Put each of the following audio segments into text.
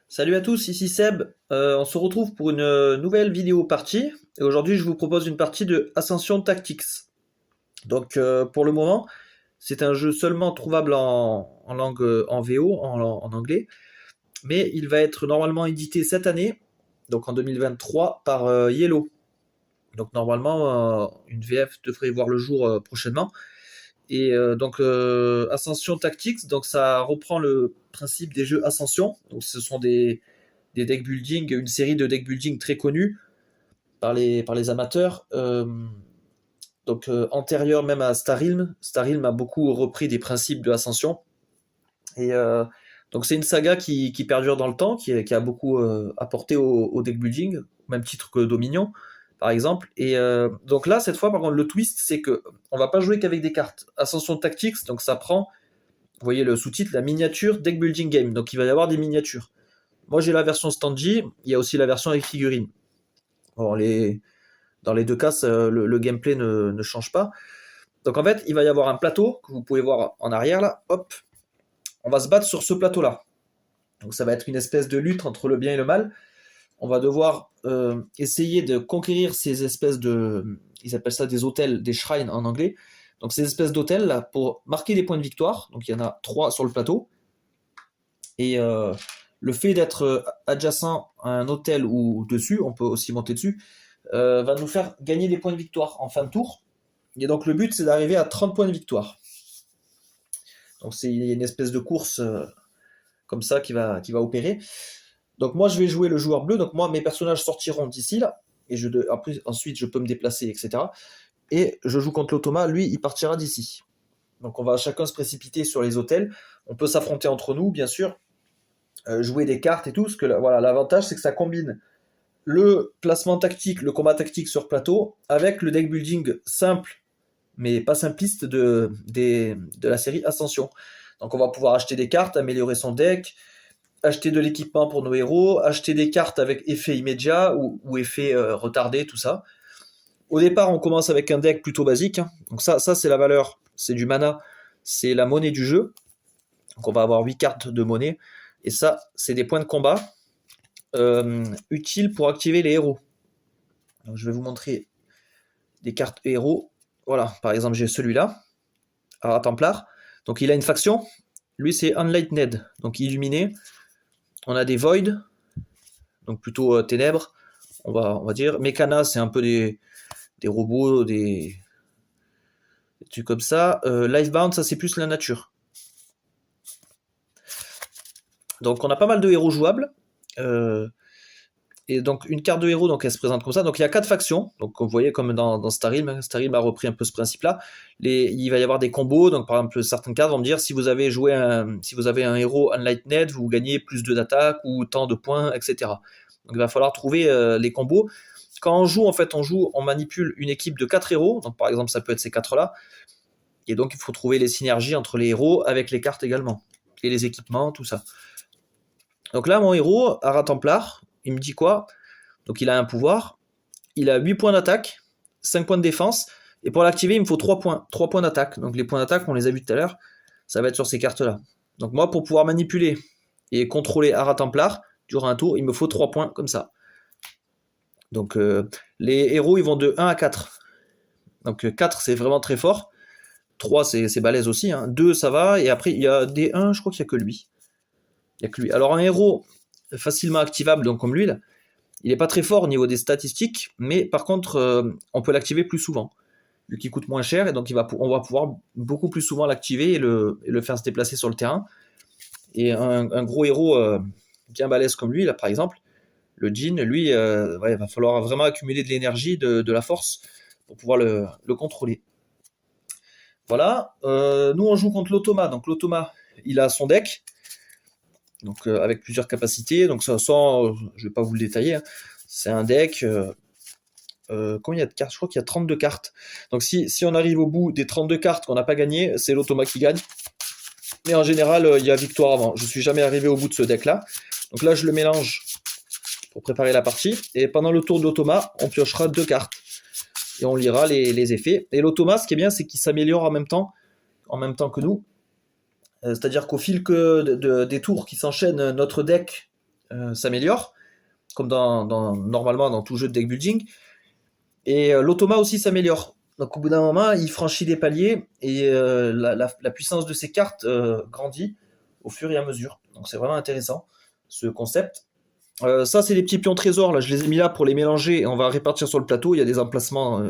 Salut à tous, ici Seb. On se retrouve pour une nouvelle vidéo partie. Et aujourd'hui, je vous propose une partie de Ascension Tactics. Donc, pour le moment, c'est un jeu seulement trouvable en langue en VO, en anglais. Mais il va être normalement édité cette année, donc en 2023, par Yellow. Donc, normalement, une VF devrait voir le jour prochainement. Et donc Ascension Tactics, donc ça reprend le principe des jeux Ascension. Donc ce sont des deck building, une série de deck building très connue par les amateurs. Donc antérieur même à Starrealm. Starrealm a beaucoup repris des principes de Ascension. Et donc c'est une saga qui perdure dans le temps, qui a beaucoup apporté au deck building, au même titre que Dominion, par exemple. Et donc là, cette fois, par contre, le twist, c'est que on va pas jouer qu'avec des cartes. Ascension Tactics, donc ça prend, vous voyez le sous-titre, la miniature deck building game. Donc il va y avoir des miniatures. Moi, j'ai la version standy, il y a aussi la version avec figurines. Bon, dans les deux cas, le gameplay ne change pas. Donc en fait, il va y avoir un plateau que vous pouvez voir en arrière là. Hop, on va se battre sur ce plateau-là. Donc ça va être une espèce de lutte entre le bien et le mal. On va devoir essayer de conquérir ces espèces de... Ils appellent ça des hôtels, des shrines en anglais. Donc ces espèces d'hôtels là pour marquer des points de victoire. Donc il y en a 3 sur le plateau. Et le fait d'être adjacent à un hôtel ou dessus, on peut aussi monter dessus, va nous faire gagner des points de victoire en fin de tour. Et donc le but c'est d'arriver à 30 points de victoire. Donc c'est une espèce de course comme ça qui va opérer. Donc moi je vais jouer le joueur bleu, donc moi mes personnages sortiront d'ici là, et après, ensuite je peux me déplacer, etc. Et je joue contre l'Automa, lui il partira d'ici. Donc on va chacun se précipiter sur les hôtels, on peut s'affronter entre nous bien sûr, jouer des cartes et tout, parce que voilà, l'avantage c'est que ça combine le placement tactique, le combat tactique sur plateau, avec le deck building simple, mais pas simpliste de la série Ascension. Donc on va pouvoir acheter des cartes, améliorer son deck, acheter de l'équipement pour nos héros, acheter des cartes avec effet immédiat ou effet retardé, tout ça. Au départ, on commence avec un deck plutôt basique. Hein. Donc ça c'est la valeur, c'est du mana, c'est la monnaie du jeu. Donc on va avoir 8 cartes de monnaie. Et ça, c'est des points de combat utiles pour activer les héros. Donc je vais vous montrer des cartes héros. Voilà, par exemple, j'ai celui-là, Ara Templar. Donc il a une faction. Lui, c'est Unlightened, donc illuminé. On a des Void, donc plutôt ténèbres, on va dire. Mechana, c'est un peu des robots, des trucs comme ça. Lifebound, ça c'est plus la nature. Donc on a pas mal de héros jouables. Et donc une carte de héros, donc elle se présente comme ça. Donc il y a 4 factions. Donc vous voyez comme dans Starrealm, Starrealm a repris un peu ce principe-là. Il va y avoir des combos. Donc par exemple certaines cartes vont me dire si vous avez un héros Unlightened, vous gagnez plus 2 d'attaque ou tant de points, etc. Donc il va falloir trouver les combos. Quand on joue, on manipule une équipe de 4 héros. Donc par exemple ça peut être ces 4-là. Et donc il faut trouver les synergies entre les héros avec les cartes également. Et les équipements, tout ça. Donc là mon héros, Ara Templar, il me dit quoi? Donc il a un pouvoir, il a 8 points d'attaque, 5 points de défense, et pour l'activer, il me faut 3 points. 3 points d'attaque. Donc les points d'attaque, on les a vus tout à l'heure, ça va être sur ces cartes-là. Donc moi, pour pouvoir manipuler et contrôler Ara Templar, durant un tour, il me faut 3 points comme ça. Donc les héros, ils vont de 1 à 4. Donc 4, c'est vraiment très fort. 3, c'est balèze aussi. Hein. 2, ça va. Et après, il y a des 1, je crois qu'il n'y a que lui. Il n'y a que lui. Alors un héros facilement activable, donc comme lui, là, il n'est pas très fort au niveau des statistiques, mais par contre, on peut l'activer plus souvent, vu qu'il coûte moins cher, et donc on va pouvoir beaucoup plus souvent l'activer et le faire se déplacer sur le terrain. Et un gros héros bien balèze comme lui, là par exemple, le Jin, lui, il va falloir vraiment accumuler de l'énergie, de la force, pour pouvoir le contrôler. Voilà, nous on joue contre l'Automa, donc l'Automa, il a son deck, donc avec plusieurs capacités, donc ça, je vais pas vous le détailler, hein. C'est un deck combien il y a de cartes? Je crois qu'il y a 32 cartes. Donc si on arrive au bout des 32 cartes qu'on n'a pas gagné, c'est l'automa qui gagne. Mais en général, il y a victoire avant. Je suis jamais arrivé au bout de ce deck-là. Donc là, je le mélange pour préparer la partie. Et pendant le tour de l'automa, on piochera 2 cartes. Et on lira les effets. Et l'automa, ce qui est bien, c'est qu'il s'améliore en même temps que nous. C'est-à-dire qu'au fil des tours qui s'enchaînent, notre deck s'améliore, comme normalement dans tout jeu de deck building. Et l'automa aussi s'améliore. Donc au bout d'un moment, il franchit des paliers et la puissance de ses cartes grandit au fur et à mesure. Donc c'est vraiment intéressant, ce concept. Ça, c'est les petits pions trésors. Là, je les ai mis là pour les mélanger et on va répartir sur le plateau. Il y a des emplacements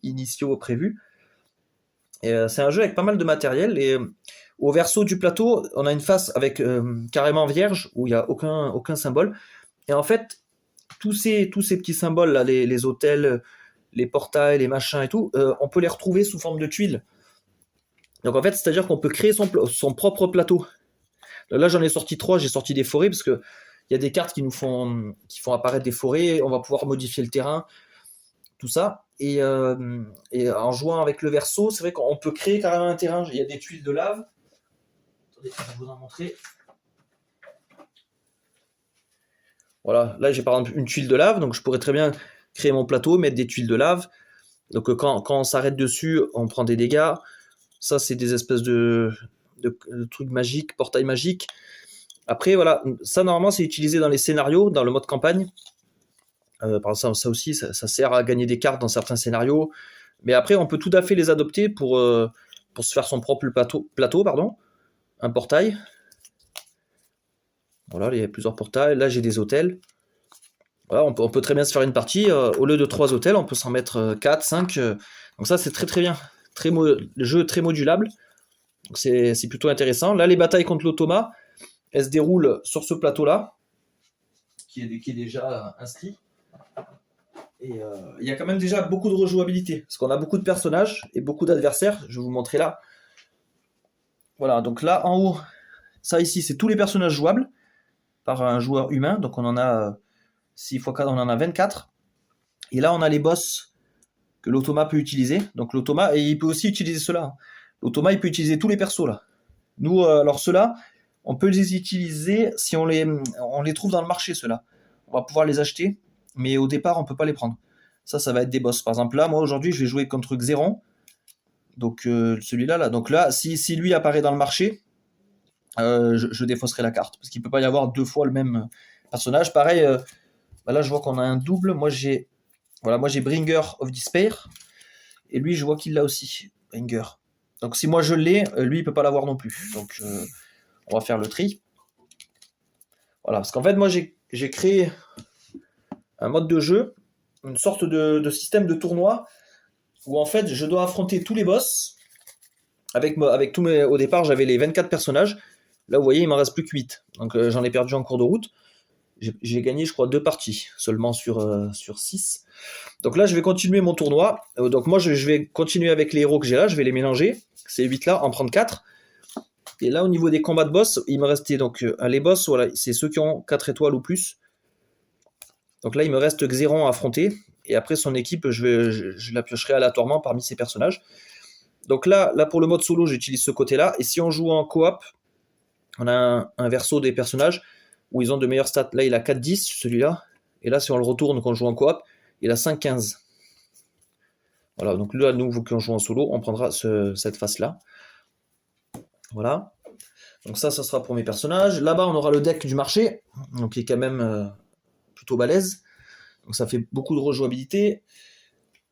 initiaux prévus. Et c'est un jeu avec pas mal de matériel. Et au verso du plateau, on a une face avec carrément vierge, où il n'y a aucun symbole. Et en fait, tous ces petits symboles, là, les hôtels, les portails, les machins et tout, on peut les retrouver sous forme de tuiles. Donc en fait, c'est-à-dire qu'on peut créer son propre plateau. Là, j'en ai sorti 3, j'ai sorti des forêts, parce que il y a des cartes qui font apparaître des forêts, on va pouvoir modifier le terrain, tout ça. Et en jouant avec le verso, c'est vrai qu'on peut créer carrément un terrain. Il y a des tuiles de lave. Attendez, je vais vous en montrer. Voilà, là j'ai par exemple une tuile de lave, donc je pourrais très bien créer mon plateau, mettre des tuiles de lave. Donc quand on s'arrête dessus, on prend des dégâts. Ça, c'est des espèces de trucs magiques, portails magiques. Après, voilà, ça normalement c'est utilisé dans les scénarios, dans le mode campagne. Par exemple, ça aussi, ça sert à gagner des cartes dans certains scénarios. Mais après, on peut tout à fait les adopter pour se faire son propre plateau, un portail. Voilà, il y a plusieurs portails. Là, j'ai des hôtels. Voilà, on peut très bien se faire une partie. Au lieu de 3 hôtels, on peut s'en mettre 4, 5. Donc ça, c'est très très bien. Le jeu est très modulable. Donc c'est plutôt intéressant. Là, les batailles contre l'automa, elles se déroulent sur ce plateau-là, qui est déjà inscrit. Et il y a quand même déjà beaucoup de rejouabilité, parce qu'on a beaucoup de personnages et beaucoup d'adversaires. Je vais vous montrer là. Voilà, donc là, en haut, ça ici, c'est tous les personnages jouables par un joueur humain. Donc on en a 6 x 4, on en a 24. Et là, on a les boss que l'automa peut utiliser. Donc l'automa, et il peut aussi utiliser ceux-là. L'automa, il peut utiliser tous les persos là. Nous, alors ceux-là, on peut les utiliser si on les trouve dans le marché, ceux-là. On va pouvoir les acheter, mais au départ, on peut pas les prendre. Ça va être des boss. Par exemple, là, moi, aujourd'hui, je vais jouer contre Xeron. Donc, celui-là, là. Donc là, si lui apparaît dans le marché, je défausserai la carte. Parce qu'il peut pas y avoir 2 fois le même personnage. Pareil, là, je vois qu'on a un double. Moi, j'ai Bringer of Despair. Et lui, je vois qu'il l'a aussi, Bringer. Donc, si moi, je l'ai, lui, il peut pas l'avoir non plus. Donc, on va faire le tri. Voilà, parce qu'en fait, moi, j'ai créé un mode de jeu, une sorte de système de tournoi, où en fait, je dois affronter tous les boss. Au départ, j'avais les 24 personnages. Là, vous voyez, il m'en reste plus que 8. Donc, j'en ai perdu en cours de route. J'ai gagné, je crois, 2 parties, seulement sur 6. Donc là, je vais continuer mon tournoi. Donc moi, je vais continuer avec les héros que j'ai là, je vais les mélanger. Ces 8-là, en prendre 4. Et là, au niveau des combats de boss, il me restait donc les boss, voilà, c'est ceux qui ont 4 étoiles ou plus. Donc là, il me reste Xeron à affronter. Et après, son équipe, je la piocherai aléatoirement parmi ces personnages. Donc là, pour le mode solo, j'utilise ce côté-là. Et si on joue en coop, on a un verso des personnages où ils ont de meilleures stats. Là, il a 4-10, celui-là. Et là, si on le retourne quand on joue en coop, il a 5-15. Voilà, donc là, nous, quand on joue en solo, on prendra cette face-là. Voilà. Donc ça sera pour mes personnages. Là-bas, on aura le deck du marché, donc qui est quand même plutôt balèze. Donc ça fait beaucoup de rejouabilité.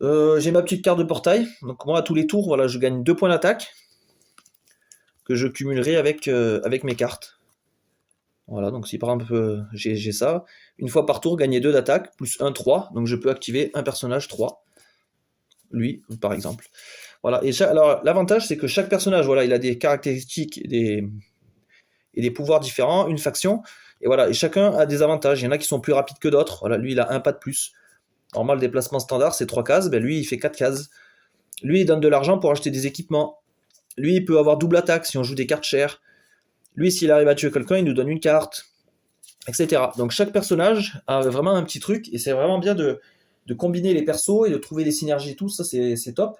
J'ai ma petite carte de portail. Donc moi, à tous les tours, voilà, je gagne 2 points d'attaque que je cumulerai avec mes cartes. Voilà, donc si par exemple j'ai ça, une fois par tour, gagner 2 d'attaque, plus 1, 3. Donc je peux activer un personnage 3. Lui, par exemple. Voilà, alors l'avantage, c'est que chaque personnage, voilà, il a des caractéristiques et des pouvoirs différents, une faction, et voilà, et chacun a des avantages. Il y en a qui sont plus rapides que d'autres. Voilà, lui, il a un pas de plus. Normal, le déplacement standard, c'est 3 cases. Ben, lui, il fait 4 cases. Lui, il donne de l'argent pour acheter des équipements. Lui, il peut avoir double attaque si on joue des cartes chères. Lui, s'il arrive à tuer quelqu'un, il nous donne une carte, etc. Donc chaque personnage a vraiment un petit truc, et c'est vraiment bien de de combiner les persos et de trouver des synergies et tout, ça c'est top.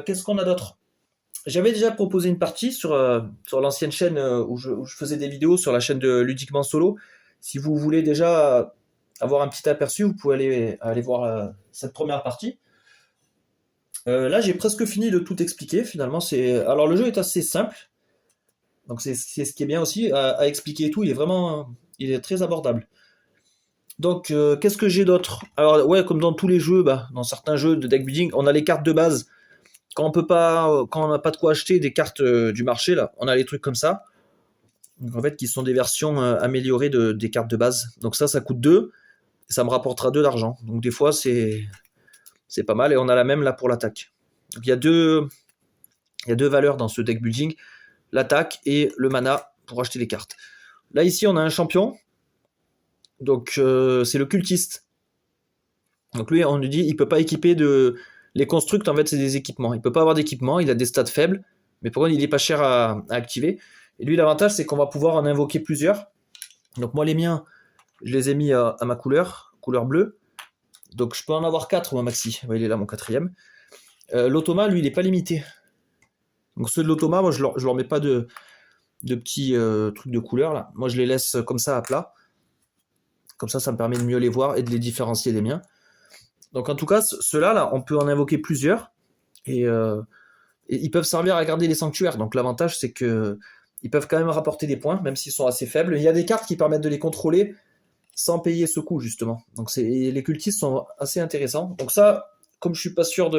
Qu'est-ce qu'on a d'autre? J'avais déjà proposé une partie sur l'ancienne chaîne où je faisais des vidéos sur la chaîne de Ludiquement Solo. Si vous voulez déjà avoir un petit aperçu, vous pouvez aller voir cette première partie. Là, j'ai presque fini de tout expliquer finalement. Alors le jeu est assez simple, donc c'est ce qui est bien aussi à expliquer et tout. Il est très abordable. Donc qu'est-ce que j'ai d'autre? Alors ouais, comme dans tous les jeux, dans certains jeux de deck building, on a les cartes de base. Quand on n'a pas de quoi acheter des cartes du marché là, on a les trucs comme ça. Donc en fait, qui sont des versions améliorées des cartes de base. Donc ça coûte 2, et ça me rapportera 2 d'argent. Donc des fois c'est pas mal, et on a la même là pour l'attaque. Donc il y a deux valeurs dans ce deck building, l'attaque et le mana pour acheter les cartes. Là ici on a un champion, donc c'est le cultiste. Donc lui on nous dit il peut pas équiper les constructs, en fait c'est des équipements. Il peut pas avoir d'équipement, il a des stats faibles, mais pour contre il est pas cher à activer. Et lui l'avantage c'est qu'on va pouvoir en invoquer plusieurs. Donc moi les miens, je les ai mis à ma couleur bleue. Donc je peux en avoir 4 moi maxi. Il est là mon 4ème. L'automa lui il est pas limité. Donc ceux de l'automa, moi je leur mets pas de petits trucs de couleur là. Moi je les laisse comme ça à plat. Comme ça me permet de mieux les voir et de les différencier des miens. Donc en tout cas, ceux-là, là, on peut en invoquer plusieurs. Et ils peuvent servir à garder les sanctuaires. Donc l'avantage, c'est que ils peuvent quand même rapporter des points, même s'ils sont assez faibles. Il y a des cartes qui permettent de les contrôler sans payer ce coût, justement. Donc les cultistes sont assez intéressants. Donc ça, comme je suis pas sûr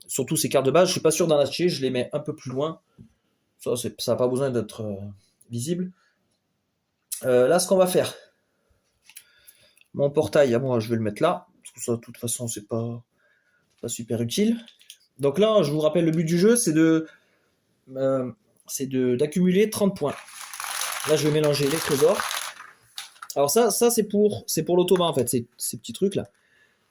surtout ces cartes de base, je suis pas sûr d'en acheter, je les mets un peu plus loin. Ça n'a pas besoin d'être visible. Là, ce qu'on va faire, mon portail, moi, je vais le mettre là. Parce que ça, de toute façon, c'est pas super utile. Donc là, je vous rappelle, le but du jeu, c'est d'accumuler 30 points. Là, je vais mélanger les trésors. Alors ça c'est pour l'automa, en fait, ces petits trucs-là.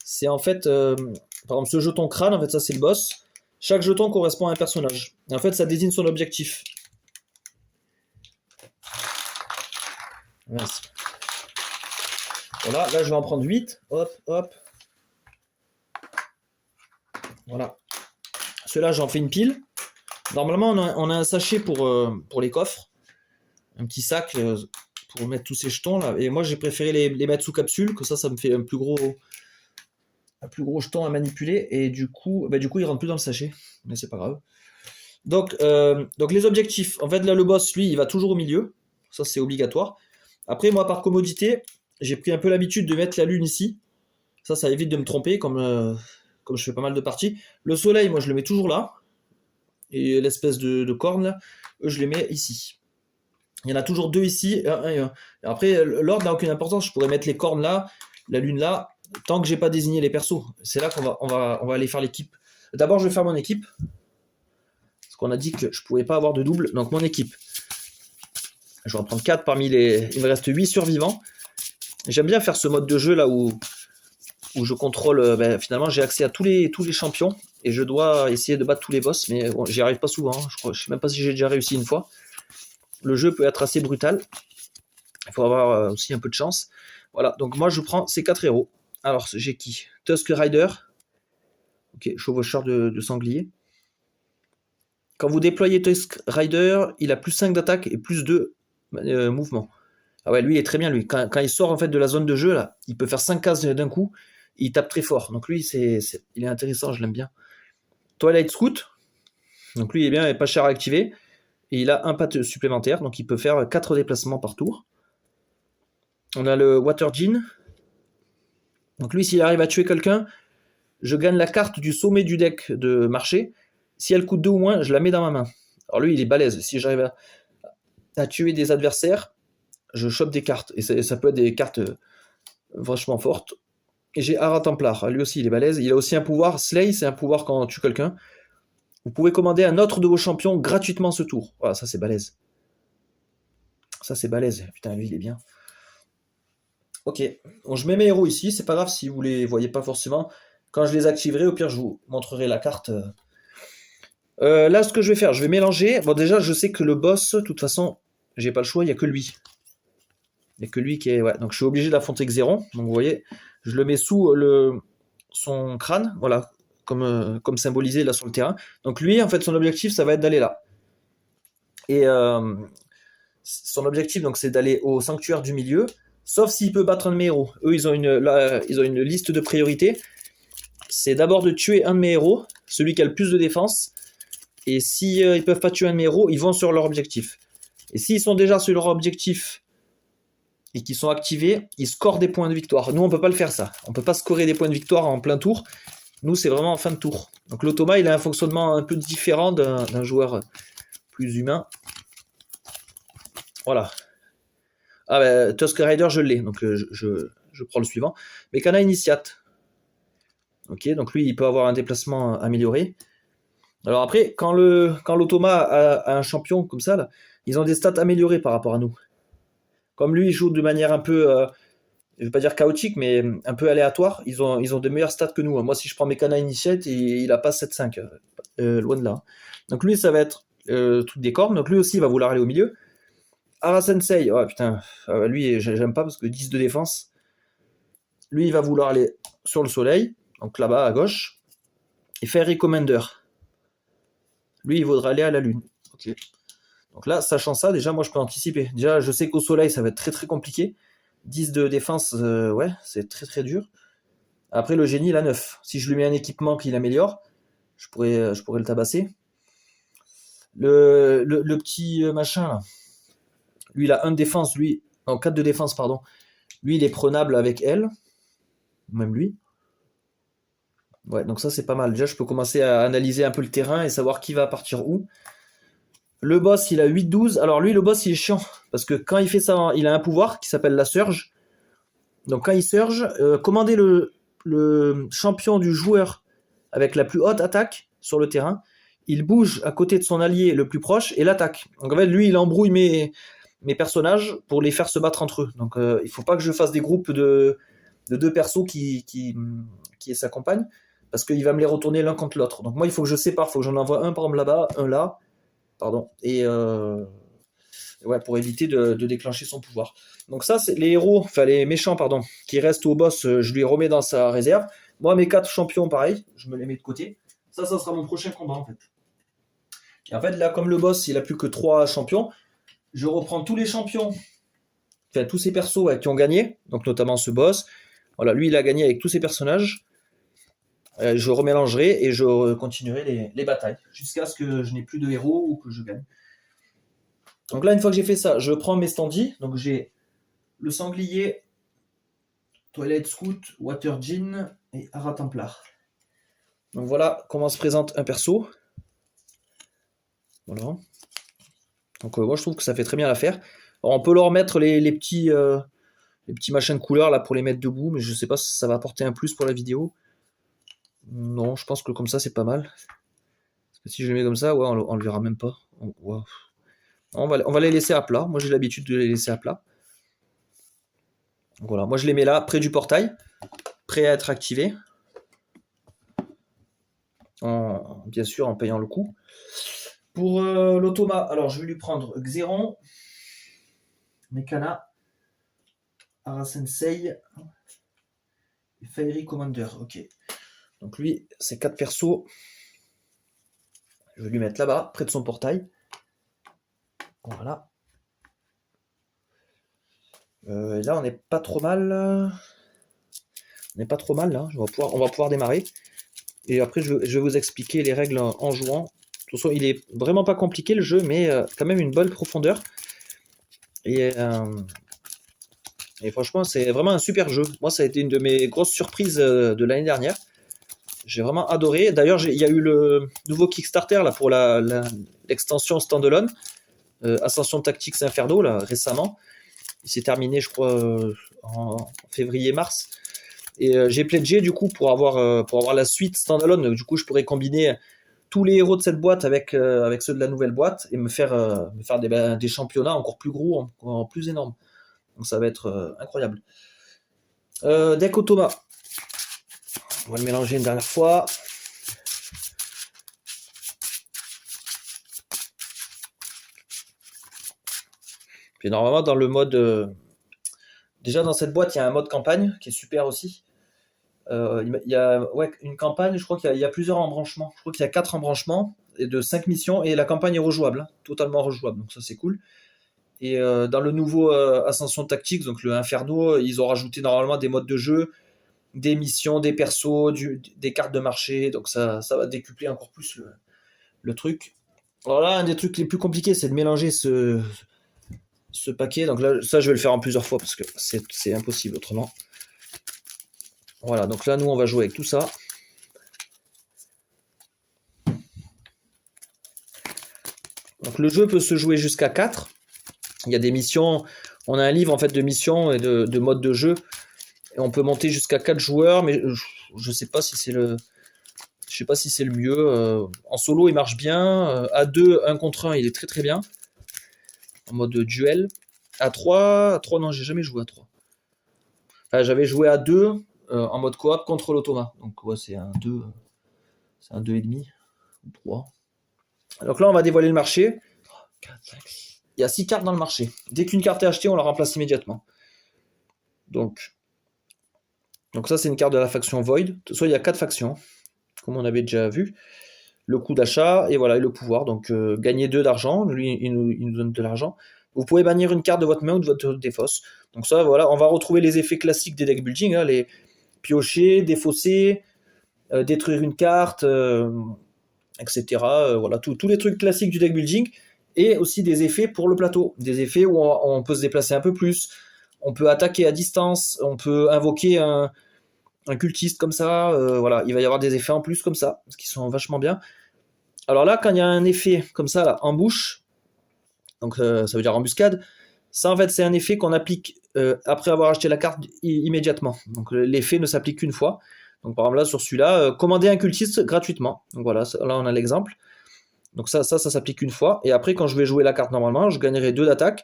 C'est en fait, par exemple, ce jeton crâne, en fait, ça, c'est le boss. Chaque jeton correspond à un personnage. Et en fait, ça désigne son objectif. Merci. Voilà, là, je vais en prendre 8. Hop, hop. Voilà. Ceux-là, j'en fais une pile. Normalement, on a un sachet pour les coffres. Un petit sac pour mettre tous ces jetons là. Et moi, j'ai préféré les mettre sous capsule, que ça me fait un plus gros jeton à manipuler. Et du coup, il rentre plus dans le sachet. Mais c'est pas grave. Donc les objectifs. En fait, là, le boss, lui, il va toujours au milieu. Ça, c'est obligatoire. Après, moi, par commodité, j'ai pris un peu l'habitude de mettre la lune ici. Ça évite de me tromper, comme je fais pas mal de parties. Le soleil, moi, je le mets toujours là. Et l'espèce de corne, là, je les mets ici. Il y en a toujours 2 ici, un et un. Après, l'ordre n'a aucune importance. Je pourrais mettre les cornes là, la lune là, tant que j'ai pas désigné les persos. C'est là qu'on va aller faire l'équipe. D'abord, je vais faire mon équipe. Parce qu'on a dit que je pouvais pas avoir de double. Donc, mon équipe. Je vais en prendre 4 parmi les... Il me reste 8 survivants. J'aime bien faire ce mode de jeu là où je contrôle... finalement, j'ai accès à tous les champions. Et je dois essayer de battre tous les boss. Mais bon, j'y arrive pas souvent. Je sais même pas si j'ai déjà réussi une fois. Le jeu peut être assez brutal. Il faut avoir aussi un peu de chance. Voilà, donc moi je prends ces 4 héros. Alors j'ai qui? Tusk Rider. Ok, chevaucheur de sanglier. Quand vous déployez Tusk Rider, il a plus 5 d'attaque et plus 2 mouvement. Ah ouais, lui il est très bien lui. Quand il sort en fait de la zone de jeu, là, il peut faire 5 cases d'un coup. Il tape très fort. Donc lui, il est intéressant, je l'aime bien. Twilight Scout. Donc lui il est bien et pas cher à activer. Et il a un patte supplémentaire, donc il peut faire 4 déplacements par tour. On a le Water Djinn. Donc lui, s'il arrive à tuer quelqu'un, je gagne la carte du sommet du deck de marché. Si elle coûte 2 ou moins, je la mets dans ma main. Alors lui, il est balèze. Si j'arrive à tuer des adversaires, je chope des cartes. Et ça peut être des cartes vachement fortes. Et j'ai Ara Templar. Lui aussi, il est balèze. Il a aussi un pouvoir. Slay, c'est un pouvoir quand on tue quelqu'un. Vous pouvez commander un autre de vos champions gratuitement ce tour. Voilà, ça c'est balèze. Ça c'est balèze. Putain, lui il est bien. Ok, bon, je mets mes héros ici. C'est pas grave si vous les voyez pas forcément. Quand je les activerai, au pire je vous montrerai la carte. Là, ce que je vais faire, je vais mélanger. Bon, déjà, je sais que le boss, de toute façon, j'ai pas le choix, il n'y a que lui. Il n'y a que lui qui est... Ouais, donc je suis obligé d'affronter Xéron. Donc vous voyez, je le mets sous son crâne, voilà, comme symbolisé là sur le terrain. Donc lui, en fait, son objectif, ça va être d'aller là. Et son objectif, donc, c'est d'aller au sanctuaire du milieu, sauf s'il peut battre un de mes héros. Eux, ils ont une liste de priorités. C'est d'abord de tuer un de mes héros, celui qui a le plus de défense. Et si ils peuvent pas tuer un de mes héros, ils vont sur leur objectif. Et s'ils sont déjà sur leur objectif et qu'ils sont activés, ils scorent des points de victoire. Nous, on peut pas le faire ça. On peut pas scorer des points de victoire en plein tour. Nous, c'est vraiment en fin de tour. Donc l'automa, il a un fonctionnement un peu différent d'un joueur plus humain. Voilà. Ah ben, Tusk Rider, je l'ai. Donc je prends le suivant. Mekana Initiate. Ok, donc lui, il peut avoir un déplacement amélioré. Alors après, quand l'automa a un champion comme ça, là, ils ont des stats améliorées par rapport à nous. Comme lui, il joue de manière un peu, je vais pas dire chaotique, mais un peu aléatoire, ils ont de meilleures stats que nous. Moi, si je prends Mekana Initiate, il a pas 7-5, loin de là. Donc lui, ça va être truc des cornes. Donc lui aussi, il va vouloir aller au milieu. Ara Sensei, oh putain, lui, j'aime pas parce que 10 de défense. Lui, il va vouloir aller sur le soleil, donc là-bas à gauche. Et Fairy Commander. Lui, il voudra aller à la lune. Ok. Donc là, sachant ça, déjà, moi, je peux anticiper. Déjà, je sais qu'au soleil, ça va être très très compliqué. 10 de défense, ouais, c'est très très dur. Après, le génie, il a 9. Si je lui mets un équipement qui l'améliore, je pourrais le tabasser. Le petit machin, là, lui, il a 1 de défense, lui, non, 4 de défense, pardon. Lui, il est prenable avec elle. Même lui. Ouais, donc ça, c'est pas mal. Déjà, je peux commencer à analyser un peu le terrain et savoir qui va partir où. Le boss, il a 8-12. Alors lui, le boss, il est chiant. Parce que quand il fait ça, il a un pouvoir qui s'appelle la surge. Donc quand il surge, commandez le champion du joueur avec la plus haute attaque sur le terrain. Il bouge à côté de son allié le plus proche et l'attaque. Donc en fait, lui, il embrouille mes personnages pour les faire se battre entre eux. Donc il faut pas que je fasse des groupes de 2 persos qui s'accompagnent. Parce qu'il va me les retourner l'un contre l'autre. Donc moi, il faut que je sépare. Il faut que j'en envoie un par exemple là-bas, un là. Pardon. Et ouais, pour éviter de déclencher son pouvoir. Donc ça, c'est les héros, enfin les méchants, pardon, qui restent au boss, je lui remets dans sa réserve. Moi, mes 4 champions, pareil, je me les mets de côté. Ça sera mon prochain combat, en fait. Et en fait, là, comme le boss, il a plus que 3 champions, je reprends tous les champions, enfin tous ces persos ouais, qui ont gagné, donc notamment ce boss. Voilà, lui, il a gagné avec tous ses personnages. Je remélangerai et je continuerai les batailles jusqu'à ce que je n'ai plus de héros ou que je gagne. Donc là, une fois que j'ai fait ça, je prends mes standees. Donc j'ai le sanglier, Twilight Scout, Water Djinn et Ara Templar. Donc voilà comment se présente un perso. Voilà. Donc moi je trouve que ça fait très bien l'affaire. Alors, on peut leur mettre les petits machins de couleur là pour les mettre debout, mais je sais pas si ça va apporter un plus pour la vidéo. Non, je pense que comme ça c'est pas mal. Parce que si je les mets comme ça, ouais, on le verra même pas. Ouais. On va les laisser à plat. Moi j'ai l'habitude de les laisser à plat. Donc, voilà, moi je les mets là, près du portail, prêt à être activé. Bien sûr en payant le coup. Pour l'automa, alors je vais lui prendre Xéron, Mekana, Ara Sensei et Fairy Commander. Ok. Donc lui, c'est 4 persos. Je vais lui mettre là-bas, près de son portail. Voilà. Là, on n'est pas trop mal. On n'est pas trop mal là. On va pouvoir démarrer. Et après, je vais vous expliquer les règles en jouant. De toute façon, il est vraiment pas compliqué le jeu, mais quand même une bonne profondeur. Et franchement, c'est vraiment un super jeu. Moi, ça a été une de mes grosses surprises de l'année dernière. J'ai vraiment adoré. D'ailleurs, il y a eu le nouveau Kickstarter là, pour l'extension standalone, Ascension Tactics Inferno, là, récemment. Il s'est terminé, je crois, en février-mars. Et j'ai pledgé du coup pour avoir la suite standalone. Du coup, je pourrais combiner tous les héros de cette boîte avec ceux de la nouvelle boîte et me faire des championnats encore plus gros, encore plus énormes. Donc ça va être incroyable. Deck Automa. On va le mélanger une dernière fois. Puis normalement dans le mode Déjà dans cette boîte, il y a un mode campagne qui est super aussi. Il y a une campagne, je crois qu'il y a plusieurs embranchements. Je crois qu'il y a 4 embranchements et de 5 missions et la campagne est rejouable, hein, totalement rejouable. Donc ça c'est cool. Et dans le nouveau Ascension Tactics, donc le Inferno, ils ont rajouté normalement des modes de jeu, des missions, des persos, des cartes de marché. Donc ça va décupler encore plus le truc. Alors là, un des trucs les plus compliqués, c'est de mélanger ce paquet. Donc là, ça je vais le faire en plusieurs fois parce que c'est impossible autrement. Voilà, donc là nous on va jouer avec tout ça. Donc le jeu peut se jouer jusqu'à 4. Il y a des missions, on a un livre en fait de missions et de modes de jeu. Et on peut monter jusqu'à 4 joueurs, mais je sais pas si c'est le. Je sais pas si c'est le mieux. En solo il marche bien. À 2, 1 contre 1, il est très très bien. En mode duel. À 3 non, j'ai jamais joué à 3. Enfin, j'avais joué à 2 en mode coop contre l'automa. Donc ouais, c'est un 2. C'est un 2,5 ou 3. Donc là, on va dévoiler le marché. 4, 5, 6. Il y a 6 cartes dans le marché. Dès qu'une carte est achetée, on la remplace immédiatement. Donc ça, c'est une carte de la faction Void. De toute façon, il y a 4 factions, comme on avait déjà vu. Le coût d'achat, et voilà, et le pouvoir. Donc gagner 2 d'argent. Lui, il nous donne de l'argent. Vous pouvez bannir une carte de votre main ou de votre défausse. Donc ça, voilà, on va retrouver les effets classiques des deck building, hein, les piocher, défausser, détruire une carte, etc. Voilà, tous les trucs classiques du deck building. Et aussi des effets pour le plateau. Des effets où on peut se déplacer un peu plus. On peut attaquer à distance. On peut invoquer un cultiste comme ça. Voilà, il va y avoir des effets en plus comme ça, qui sont vachement bien. Alors là, quand il y a un effet comme ça, là, embouche, donc ça veut dire embuscade, ça en fait c'est un effet qu'on applique après avoir acheté la carte immédiatement. Donc l'effet ne s'applique qu'une fois. Donc par exemple là sur celui-là, commander un cultiste gratuitement. Donc voilà, là on a l'exemple. Donc ça s'applique une fois. Et après quand je vais jouer la carte normalement, je gagnerai 2 d'attaque.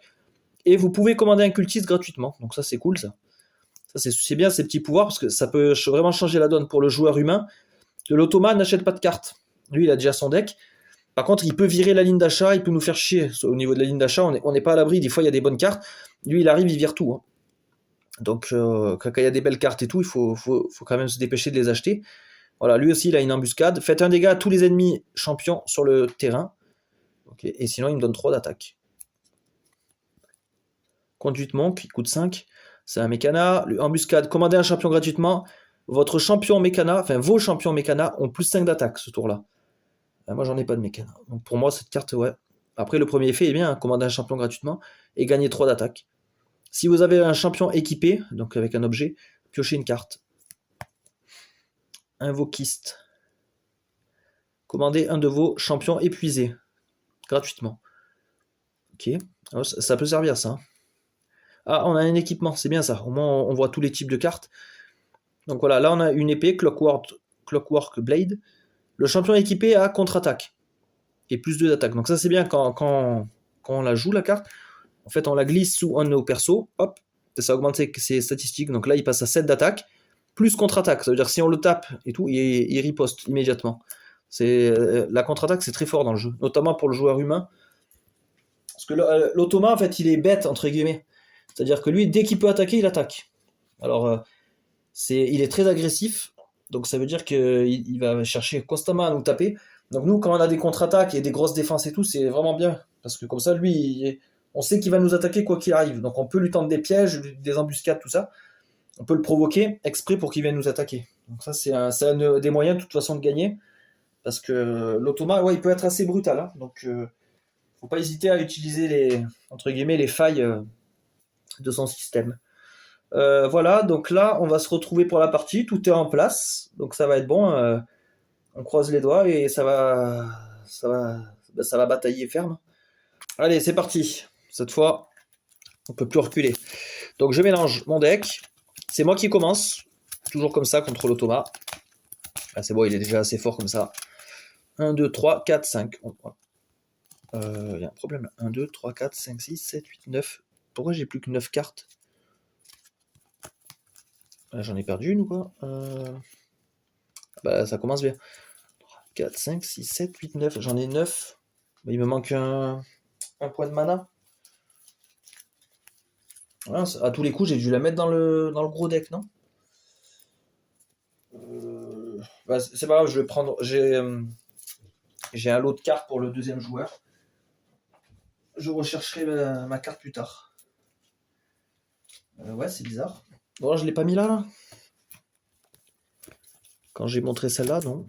Et vous pouvez commander un cultiste gratuitement. Donc ça c'est cool ça. Ça c'est bien ces petits pouvoirs parce que ça peut vraiment changer la donne pour le joueur humain. L'automa n'achète pas de carte. Lui il a déjà son deck. Par contre, il peut virer la ligne d'achat, il peut nous faire chier. Au niveau de la ligne d'achat, on n'est pas à l'abri. Des fois, il y a des bonnes cartes. Lui, il arrive, il vire tout. Hein. Donc, quand il y a des belles cartes et tout, il faut quand même se dépêcher de les acheter. Voilà, lui aussi, il a une embuscade. Faites un dégât à tous les ennemis champions sur le terrain. Okay. Et sinon, il me donne 3 d'attaque. Conduite monk, il coûte 5. C'est un mécana. Embuscade, commandez un champion gratuitement. Votre champion mécana, enfin vos champions mécana ont plus 5 d'attaque ce tour-là. Moi, j'en ai pas de mécana. Donc pour moi, cette carte, ouais. Après, le premier effet est bien, hein, commander un champion gratuitement et gagner 3 d'attaque. Si vous avez un champion équipé, donc avec un objet, piochez une carte. Invoquiste. Commandez un de vos champions épuisés. Gratuitement. Ok. Alors, ça peut servir, ça. Ah, on a un équipement, c'est bien ça. Au moins, on voit tous les types de cartes. Donc voilà, là, on a une épée, Clockwork Blade. Le champion équipé a contre-attaque. Et plus 2 d'attaque. Donc ça, c'est bien quand on la joue, la carte. En fait, on la glisse sous un de nos persos, hop, et ça augmente ses statistiques. Donc là, il passe à 7 d'attaque, plus contre-attaque. Ça veut dire que si on le tape et tout, il riposte immédiatement. La contre-attaque, c'est très fort dans le jeu, notamment pour le joueur humain. Parce que l'automa, en fait, il est bête, entre guillemets. C'est-à-dire que lui, dès qu'il peut attaquer, il attaque. Alors, il est très agressif, donc ça veut dire qu'il va chercher constamment à nous taper. Donc nous, quand on a des contre-attaques et des grosses défenses et tout, c'est vraiment bien. Parce que comme ça, lui, on sait qu'il va nous attaquer quoi qu'il arrive. Donc on peut lui tendre des pièges, des embuscades, tout ça. On peut le provoquer exprès pour qu'il vienne nous attaquer. Donc ça, c'est un des moyens de toute façon de gagner. Parce que l'automa, ouais, il peut être assez brutal. Hein. Donc faut pas hésiter à utiliser entre guillemets, les failles de son système. Voilà, donc là, on va se retrouver pour la partie. Tout est en place. Donc ça va être bon. On croise les doigts et ça va batailler ferme. Allez, c'est parti. Cette fois, on peut plus reculer. Donc je mélange mon deck. C'est moi qui commence. Toujours comme ça contre l'automa. Ah, c'est bon, il est déjà assez fort comme ça. 1, 2, 3, 4, 5. Il y a un problème là. 1, 2, 3, 4, 5, 6, 7, 8, 9. Pourquoi j'ai plus que 9 cartes? J'en ai perdu une ou quoi? Bah ça commence bien. 4, 5, 6, 7, 8, 9. J'en ai 9. Il me manque un point de mana. Ah, à tous les coups, j'ai dû la mettre dans le gros deck, non? Bah, c'est pas grave, je vais prendre. J'ai un lot de cartes pour le deuxième joueur. Je rechercherai ma carte plus tard. Ouais, c'est bizarre. Bon, je l'ai pas mis là. Quand j'ai montré celle-là, non.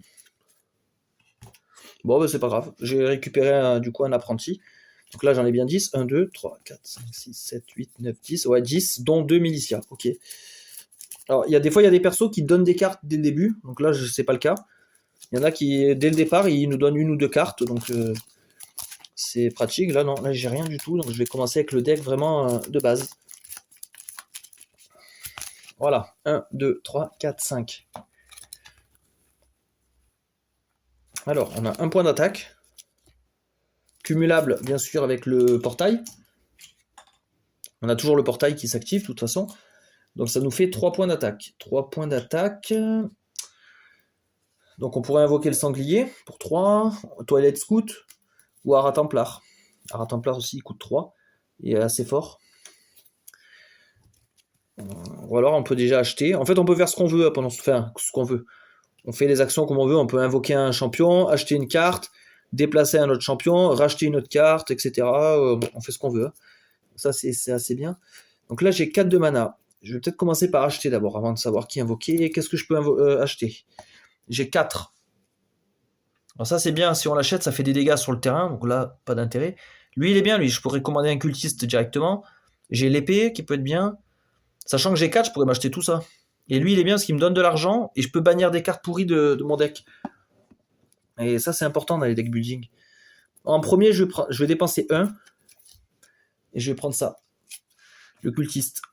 Bon, bah, c'est pas grave. J'ai récupéré du coup un apprenti. Donc là, j'en ai bien 10. 1, 2, 3, 4, 5, 6, 7, 8, 9, 10. Ouais, 10, dont 2 milicias. Ok. Alors, des fois, il y a des persos qui donnent des cartes dès le début. Donc là, c'est pas le cas. Il y en a qui, dès le départ, ils nous donnent une ou deux cartes. Donc, c'est pratique. Là, non, là, j'ai rien du tout. Donc, je vais commencer avec le deck vraiment de base. Voilà. 1, 2, 3, 4, 5. Alors, on a un point d'attaque. Cumulable, bien sûr, avec le portail. On a toujours le portail qui s'active, de toute façon. Donc, ça nous fait 3 points d'attaque. 3 points d'attaque. Donc, on pourrait invoquer le sanglier pour 3. Toilette Scout ou Ara Templar. Ara Templar aussi, il coûte 3. Il est assez fort. Ou alors, on peut déjà acheter. En fait, on peut faire ce qu'on veut pendant ce qu'on veut. On fait les actions comme on veut. On peut invoquer un champion, acheter une carte, déplacer un autre champion, racheter une autre carte, etc. On fait ce qu'on veut. Ça, c'est assez bien. Donc là, j'ai 4 de mana. Je vais peut-être commencer par acheter d'abord, avant de savoir qui invoquer. Qu'est-ce que je peux acheter? J'ai 4. Alors ça, c'est bien. Si on l'achète, ça fait des dégâts sur le terrain. Donc là, pas d'intérêt. Lui, il est bien, lui. Je pourrais commander un cultiste directement. J'ai l'épée qui peut être bien. Sachant que j'ai 4, je pourrais m'acheter tout ça. Et lui, il est bien parce qu'il me donne de l'argent et je peux bannir des cartes pourries de mon deck. Et ça, c'est important dans les deck building. En premier, je vais dépenser 1. Et je vais prendre ça. Le cultiste.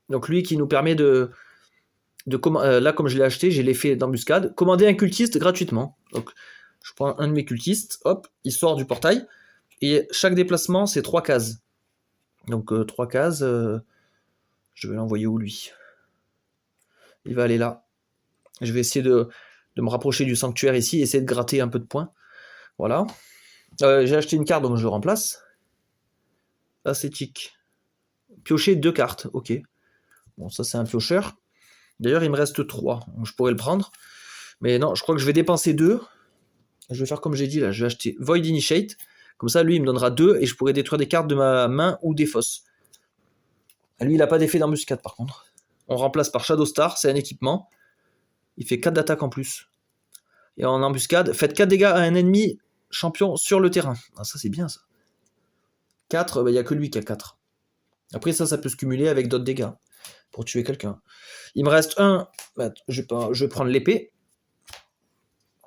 Donc lui qui nous permet là, comme je l'ai acheté, j'ai l'effet d'embuscade. Commander un cultiste gratuitement. Donc je prends un de mes cultistes. Hop, il sort du portail. Et chaque déplacement, c'est 3 cases. Donc 3 cases. Je vais l'envoyer où, lui? Il va aller là. Je vais essayer de me rapprocher du sanctuaire ici, essayer de gratter un peu de points. Voilà. J'ai acheté une carte, donc je le remplace. Ascétique. Piocher 2 cartes, ok. Bon, ça c'est un piocheur. D'ailleurs, il me reste 3, donc je pourrais le prendre. Mais non, je crois que je vais dépenser 2. Je vais faire comme j'ai dit là, je vais acheter Void Initiate. Comme ça, lui, il me donnera 2 et je pourrais détruire des cartes de ma main ou des fosses. Lui, il n'a pas d'effet d'embuscade par contre. On remplace par Shadow Star, c'est un équipement. Il fait 4 d'attaque en plus. Et en embuscade, faites 4 dégâts à un ennemi champion sur le terrain. Ah, ça c'est bien ça. 4, il n'y a que lui qui a 4. Après ça peut se cumuler avec d'autres dégâts pour tuer quelqu'un. Il me reste 1, je vais prendre l'épée.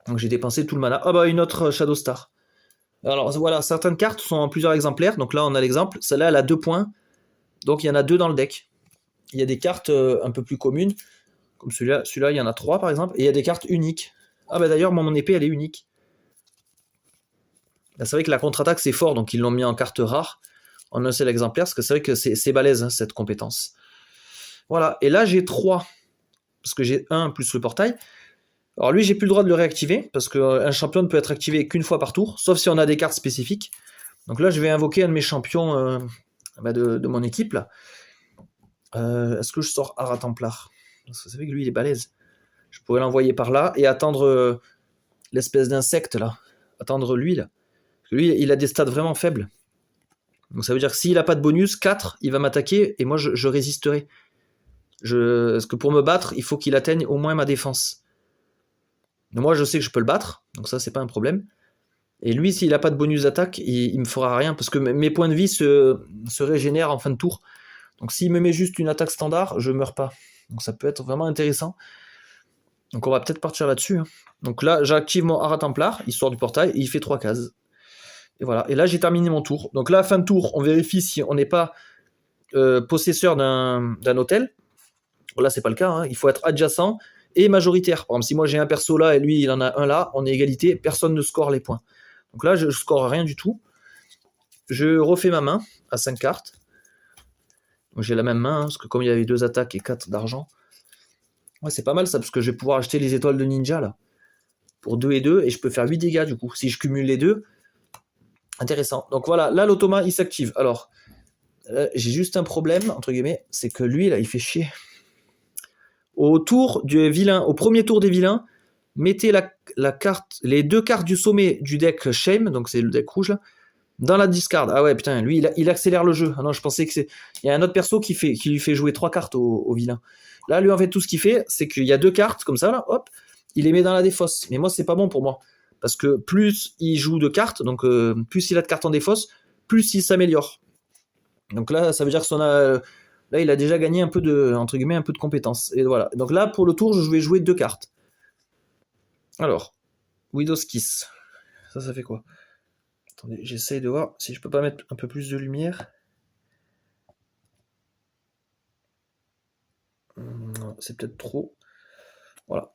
Donc j'ai dépensé tout le mana. Ah bah une autre Shadow Star. Alors voilà, certaines cartes sont en plusieurs exemplaires. Donc là on a l'exemple. Celle-là elle a 2 points. Donc il y en a 2 dans le deck. Il y a des cartes un peu plus communes. Comme celui-là il y en a 3 par exemple. Et il y a des cartes uniques. Ah bah d'ailleurs mon épée elle est unique. Là, c'est vrai que la contre-attaque c'est fort. Donc ils l'ont mis en carte rare. En un seul exemplaire. Parce que c'est vrai que c'est balèze hein, cette compétence. Voilà. Et là j'ai 3. Parce que j'ai 1 plus le portail. Alors lui, j'ai plus le droit de le réactiver, parce qu'un champion ne peut être activé qu'une fois par tour, sauf si on a des cartes spécifiques. Donc là, je vais invoquer un de mes champions de mon équipe. Là. Est-ce que je sors Ara Templar? Parce que c'est vrai que lui, il est balèze. Je pourrais l'envoyer par là et attendre l'espèce d'insecte, là. Attendre lui, là. Parce que lui, il a des stats vraiment faibles. Donc ça veut dire que s'il n'a pas de bonus, 4, il va m'attaquer, et moi, je résisterai. Parce que pour me battre, il faut qu'il atteigne au moins ma défense. Moi, je sais que je peux le battre, donc ça, c'est pas un problème. Et lui, s'il n'a pas de bonus d'attaque, il me fera rien, parce que mes points de vie se régénèrent en fin de tour. Donc s'il me met juste une attaque standard, je meurs pas. Donc ça peut être vraiment intéressant. Donc on va peut-être partir là-dessus. Hein. Donc là, j'active mon Ara Templar, il sort du portail, et il fait 3 cases. Et voilà, et là, j'ai terminé mon tour. Donc là, fin de tour, on vérifie si on n'est pas possesseur d'un hôtel. Là, c'est pas le cas, hein. Il faut être adjacent et majoritaire. Par exemple, si moi j'ai un perso là et lui il en a un là, on est égalité, personne ne score les points. Donc là, je score rien du tout. Je refais ma main à 5 cartes. Donc j'ai la même main, hein, parce que comme il y avait 2 attaques et 4 d'argent. Ouais, c'est pas mal ça, parce que je vais pouvoir acheter les étoiles de ninja là. Pour 2 et 2, et je peux faire 8 dégâts du coup. Si je cumule les deux, intéressant. Donc voilà, là l'automa il s'active. Alors, j'ai juste un problème, entre guillemets, c'est que lui, là, il fait chier. Au tour du vilain, au premier tour des vilains, mettez la carte, les 2 cartes du sommet du deck Shame, donc c'est le deck rouge là, dans la discard. Ah ouais, putain, lui, il accélère le jeu. Ah non, je pensais que c'est. Il y a un autre perso qui lui fait jouer 3 cartes au vilain. Là, lui, en fait, tout ce qu'il fait, c'est qu'il y a 2 cartes comme ça, là, hop, il les met dans la défausse. Mais moi, c'est pas bon pour moi. Parce que plus il joue de cartes, donc plus il a de cartes en défausse, plus il s'améliore. Donc là, ça veut dire que là, il a déjà gagné un peu de, entre guillemets, un peu de compétences. Et voilà. Donc là, pour le tour, je vais jouer 2 cartes. Alors, Widow's Kiss. Ça fait quoi? Attendez, j'essaye de voir si je peux pas mettre un peu plus de lumière. Non, c'est peut-être trop. Voilà.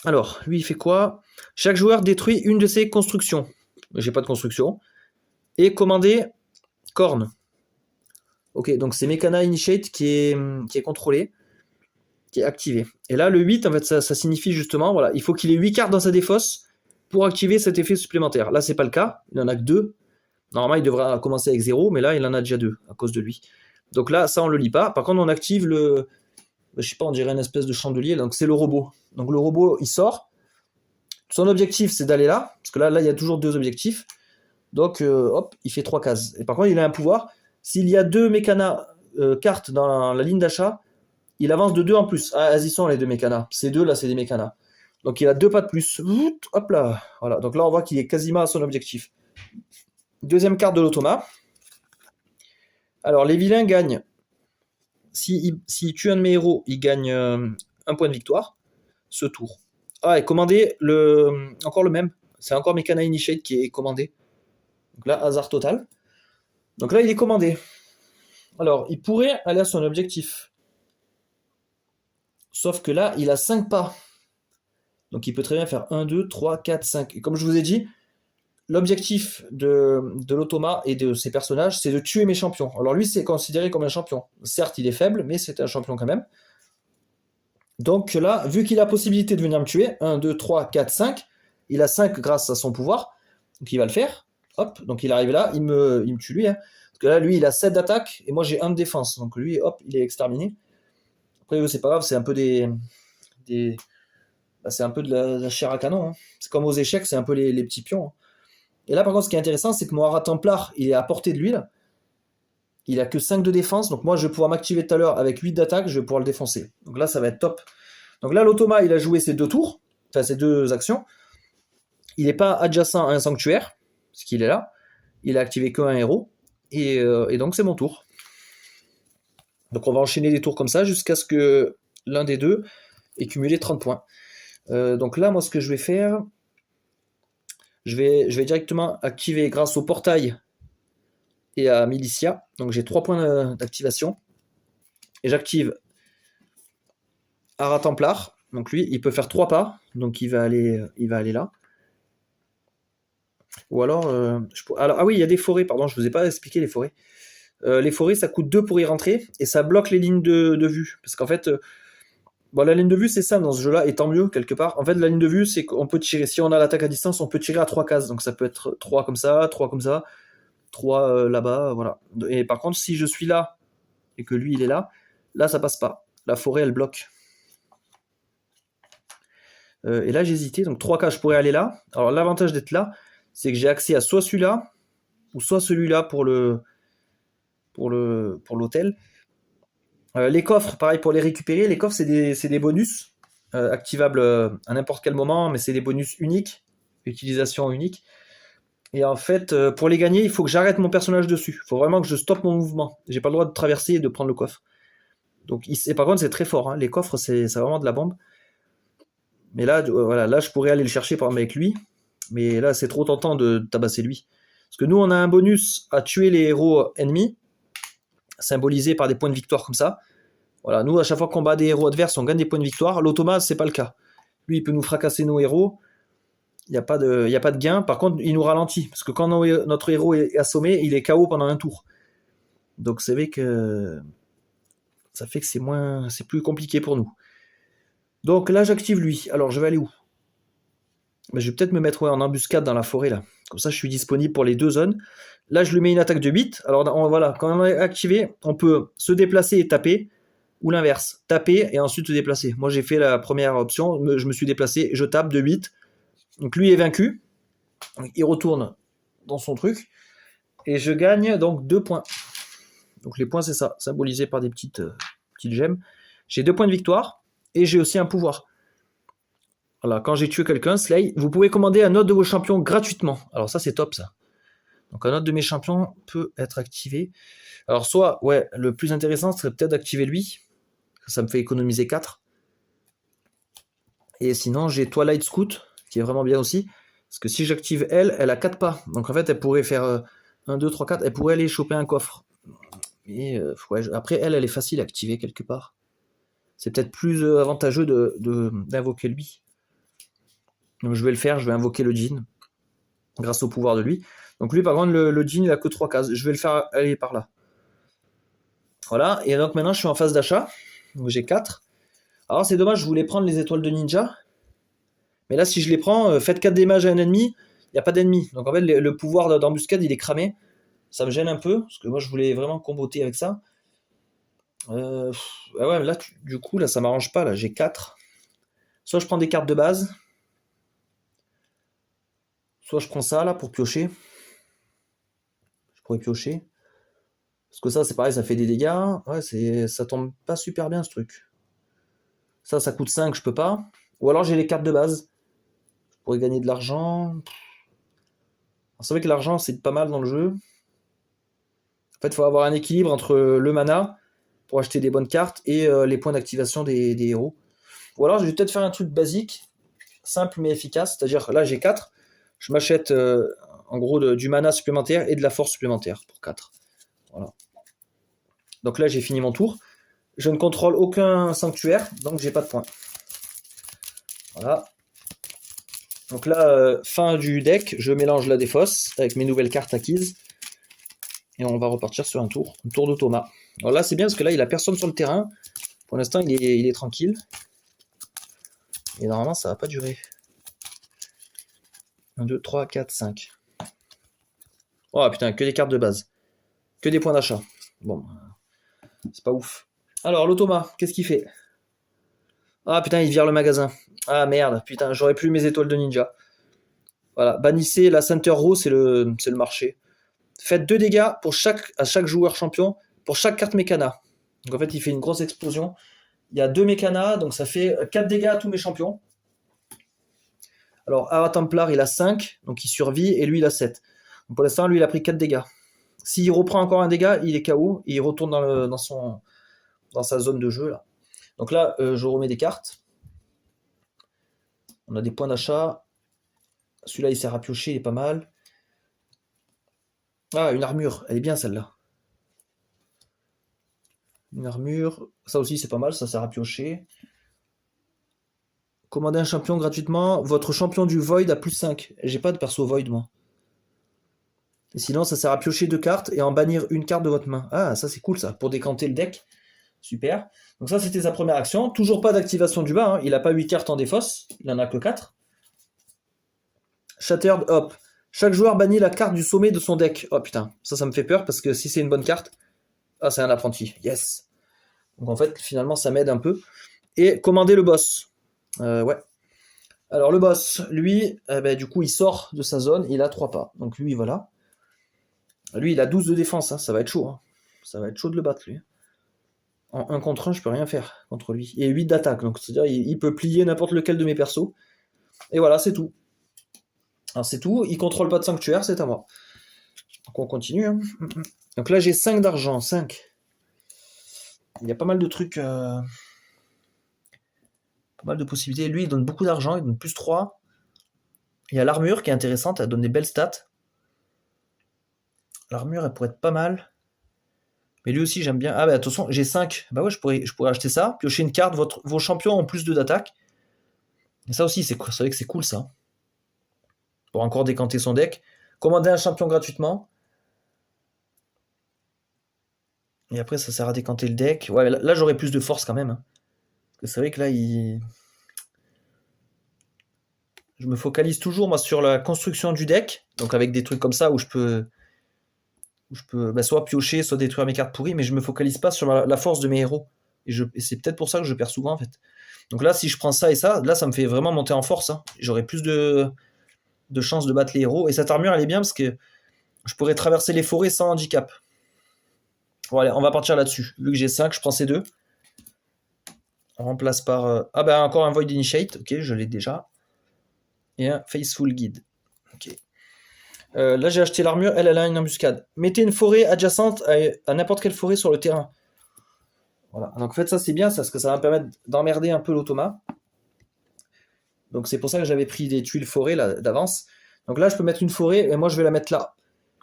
Alors, lui, il fait quoi? Chaque joueur détruit une de ses constructions. J'ai pas de construction. Et commander Corne. Ok, donc c'est Mechana Initiate qui est contrôlé, qui est activé. Et là, le 8, en fait, ça signifie justement, voilà, il faut qu'il ait 8 cartes dans sa défausse pour activer cet effet supplémentaire. Là, c'est pas le cas, il en a que 2. Normalement, il devra commencer avec 0, mais là, il en a déjà 2 à cause de lui. Donc là, ça, on le lit pas. Par contre, on active le... Je sais pas, on dirait une espèce de chandelier, donc c'est le robot. Donc le robot, il sort. Son objectif, c'est d'aller là, parce que là, il y a toujours 2 objectifs. Donc, hop, il fait 3 cases. Et par contre, il a un pouvoir. S'il y a 2 mécanas cartes dans la ligne d'achat, il avance de 2 en plus. Ah, elles y sont les 2 mécanas. Ces 2 là, c'est des mécanas. Donc il a 2 pas de plus. Hop là. Voilà. Donc là, on voit qu'il est quasiment à son objectif. Deuxième carte de l'automa. Alors, les vilains gagnent. S'il tue un de mes héros, il gagne un point de victoire. Ce tour. Ah, et commander encore le même. C'est encore Mechana Initiate qui est commandé. Donc là, hasard total. Donc là, il est commandé. Alors, il pourrait aller à son objectif. Sauf que là, il a 5 pas. Donc il peut très bien faire 1, 2, 3, 4, 5. Et comme je vous ai dit, l'objectif de l'automa et de ses personnages, c'est de tuer mes champions. Alors lui, c'est considéré comme un champion. Certes, il est faible, mais c'est un champion quand même. Donc là, vu qu'il a la possibilité de venir me tuer, 1, 2, 3, 4, 5, il a 5 grâce à son pouvoir. Donc il va le faire. Hop, donc il arrive là, il me tue lui. Hein. Parce que là, lui, il a 7 d'attaque et moi j'ai 1 de défense. Donc lui, hop, il est exterminé. Après, c'est pas grave, c'est un peu c'est un peu de la chair à canon. Hein. C'est comme aux échecs, c'est un peu les petits pions. Hein. Et là, par contre, ce qui est intéressant, c'est que mon Hara Templar, il est à portée de l'huile. Il a que 5 de défense. Donc moi, je vais pouvoir m'activer tout à l'heure avec 8 d'attaque, je vais pouvoir le défoncer. Donc là, ça va être top. Donc là, l'automa, il a joué ses 2 tours, enfin ses 2 actions. Il n'est pas adjacent à un sanctuaire, parce qu'il est là. Il a activé qu'un héros. Et donc, c'est mon tour. Donc on va enchaîner des tours comme ça jusqu'à ce que l'un des deux ait cumulé 30 points. Donc là, moi, ce que je vais faire, je vais directement activer grâce au portail et à Militia. Donc j'ai 3 points d'activation. Et j'active Hara Templar. Donc lui, il peut faire 3 pas. Donc il va aller là. Ou alors, ah oui, il y a des forêts, pardon, je ne vous ai pas expliqué les forêts. Les forêts, ça coûte 2 pour y rentrer. Et ça bloque les lignes de vue. Parce qu'en fait... Bon, la ligne de vue, c'est ça dans ce jeu-là, et tant mieux, quelque part. En fait, la ligne de vue, c'est qu'on peut tirer. Si on a l'attaque à distance, on peut tirer à 3 cases. Donc ça peut être 3 comme ça, 3 comme ça, 3 là-bas, voilà. Et par contre, si je suis là, et que lui, il est là, ça passe pas. La forêt, elle bloque. Et là, j'ai hésité. Donc 3 cases, je pourrais aller là. Alors l'avantage d'être là, c'est que j'ai accès à soit celui-là, ou soit celui-là pour l'hôtel. Les coffres, pareil pour les récupérer. Les coffres, c'est des bonus activables à n'importe quel moment, mais c'est des bonus uniques, utilisation unique. Et en fait, pour les gagner, il faut que j'arrête mon personnage dessus. Il faut vraiment que je stoppe mon mouvement. J'ai pas le droit de traverser et de prendre le coffre. Donc, par contre, c'est très fort. Hein. Les coffres, c'est vraiment de la bombe. Mais là, voilà, là, je pourrais aller le chercher par exemple avec lui. Mais là, c'est trop tentant de tabasser lui. Parce que nous, on a un bonus à tuer les héros ennemis, symbolisé par des points de victoire comme ça. Voilà, nous, à chaque fois qu'on bat des héros adverses, on gagne des points de victoire. L'automa, c'est pas le cas. Lui, il peut nous fracasser nos héros. Il n'y a pas de gain. Par contre, il nous ralentit. Parce que quand notre héros est assommé, il est KO pendant un tour. Donc, c'est vrai que ça fait que c'est plus compliqué pour nous. Donc là, j'active lui. Alors, je vais aller où? Je vais peut-être me mettre en embuscade dans la forêt, là. Comme ça, je suis disponible pour les 2 zones. Là, je lui mets une attaque de 8. Alors voilà, quand on est activé, on peut se déplacer et taper, ou l'inverse, taper et ensuite se déplacer. Moi, j'ai fait la première option, je me suis déplacé, je tape de 8. Donc lui est vaincu, il retourne dans son truc, et je gagne donc 2 points. Donc les points, c'est ça, symbolisé par des petites gemmes. J'ai 2 points de victoire, et j'ai aussi un pouvoir. Voilà, quand j'ai tué quelqu'un, Slay, vous pouvez commander un autre de vos champions gratuitement. Alors ça, c'est top, ça. Donc un autre de mes champions peut être activé. Alors soit, ouais, le plus intéressant serait peut-être d'activer lui. Ça me fait économiser 4. Et sinon, j'ai Twilight Scout, qui est vraiment bien aussi. Parce que si j'active elle, elle a 4 pas. Donc en fait, elle pourrait faire 1, 2, 3, 4. Elle pourrait aller choper un coffre. Et ouais, après, elle est facile à activer quelque part. C'est peut-être plus avantageux d'invoquer lui. Donc je vais le faire, je vais invoquer le djinn. Grâce au pouvoir de lui. Donc lui, par contre, le djinn, il a que 3 cases. Je vais le faire aller par là. Voilà, et donc maintenant, je suis en phase d'achat. Donc j'ai 4. Alors c'est dommage, je voulais prendre les étoiles de ninja. Mais là, si je les prends, faites 4 damage à un ennemi, il n'y a pas d'ennemi. Donc en fait, le pouvoir d'embuscade, il est cramé. Ça me gêne un peu, parce que moi, je voulais vraiment comboter avec ça. Ouais, là, du coup, là, ça m'arrange pas. Là, j'ai 4. Soit je prends des cartes de base, soit je prends ça, là, pour piocher. Je pourrais piocher. Parce que ça, c'est pareil, ça fait des dégâts. Ouais, ça tombe pas super bien, ce truc. Ça coûte 5, je peux pas. Ou alors j'ai les cartes de base. Je pourrais gagner de l'argent. C'est vrai que l'argent, c'est pas mal dans le jeu. En fait, il faut avoir un équilibre entre le mana pour acheter des bonnes cartes et les points d'activation des héros. Ou alors, je vais peut-être faire un truc basique, simple mais efficace. C'est-à-dire, là, j'ai 4. Je m'achète en gros du mana supplémentaire et de la force supplémentaire pour 4. Voilà. Donc là, j'ai fini mon tour. Je ne contrôle aucun sanctuaire, donc j'ai pas de points. Voilà. Donc là, fin du deck, je mélange la défausse avec mes nouvelles cartes acquises. Et on va repartir sur un tour de Thomas. Alors là, c'est bien parce que là, il a personne sur le terrain. Pour l'instant, il est tranquille. Et normalement, ça va pas durer. 1, 2, 3, 4, 5. Oh putain, que des cartes de base. Que des points d'achat. Bon, c'est pas ouf. Alors, l'Automa, qu'est-ce qu'il fait? Ah putain, il vire le magasin. Ah merde, putain, j'aurais plus mes étoiles de ninja. Voilà, bannissez la Center Row, c'est le marché. Faites 2 dégâts à chaque joueur champion pour chaque carte mécana. Donc en fait, il fait une grosse explosion. Il y a 2 mécanas, donc ça fait 4 dégâts à tous mes champions. Alors, Ara Templar, il a 5, donc il survit, et lui, il a 7. Donc pour l'instant, lui, il a pris 4 dégâts. S'il reprend encore un dégât, il est KO, et il retourne dans sa zone de jeu, là. Donc là, je remets des cartes. On a des points d'achat. Celui-là, il sert à piocher, il est pas mal. Ah, une armure, elle est bien celle-là. Une armure, ça aussi c'est pas mal, ça sert à piocher. Commandez un champion gratuitement, votre champion du Void a plus 5. J'ai pas de perso Void moi. Et sinon ça sert à piocher 2 cartes et en bannir une carte de votre main. Ah ça c'est cool ça, pour décanter le deck. Super. Donc ça c'était sa première action. Toujours pas d'activation du bas, hein. Il a pas 8 cartes en défausse, il en a que 4. Shattered Hop. Chaque joueur bannit la carte du sommet de son deck. Oh putain, ça me fait peur parce que si c'est une bonne carte... Ah c'est un apprenti, yes. Donc en fait finalement ça m'aide un peu. Et commander le boss. Ouais. Alors le boss, lui, du coup il sort de sa zone, il a 3 pas. Donc lui voilà. Lui il a 12 de défense, hein. Ça va être chaud. Hein. Ça va être chaud de le battre lui. En 1 contre 1, je peux rien faire contre lui. Et 8 d'attaque, donc c'est-à-dire il peut plier n'importe lequel de mes persos. Et voilà, c'est tout. Alors c'est tout, il contrôle pas de sanctuaire, c'est à moi. Donc on continue. Hein. Donc là j'ai 5 d'argent, 5. Il y a pas mal de trucs... Pas mal de possibilités. Lui il donne beaucoup d'argent, il donne plus 3. Il y a l'armure qui est intéressante, elle donne des belles stats. L'armure elle pourrait être pas mal. Mais lui aussi j'aime bien. Ah bah attention, j'ai 5. Bah ouais, je pourrais acheter ça, piocher une carte, vos champions ont plus 2 d'attaque. Et ça aussi, c'est vrai que c'est cool ça. Pour encore décanter son deck. Commander un champion gratuitement. Et après ça sert à décanter le deck. Ouais, là j'aurais plus de force quand même. Hein. Parce que c'est vrai que là je me focalise toujours moi sur la construction du deck. Donc avec des trucs comme ça où je peux où je peux soit piocher, soit détruire mes cartes pourries, mais je me focalise pas sur la force de mes héros. Et c'est peut-être pour ça que je perds souvent en fait. Donc là, si je prends ça et ça, là, ça me fait vraiment monter en force. Hein. J'aurai plus de chances de battre les héros. Et cette armure, elle est bien parce que je pourrais traverser les forêts sans handicap. Bon, allez, on va partir là-dessus. Vu que j'ai 5, je prends ces deux. On remplace par... encore un Void Initiate. Ok, je l'ai déjà. Et un Faithful Guide. Ok. Là, j'ai acheté l'armure. Elle a une embuscade. Mettez une forêt adjacente à n'importe quelle forêt sur le terrain. Voilà. Donc, en fait, ça, c'est bien, parce que ça va me permettre d'emmerder un peu l'automa. Donc, c'est pour ça que j'avais pris des tuiles forêt là, d'avance. Donc là, je peux mettre une forêt, et moi, je vais la mettre là.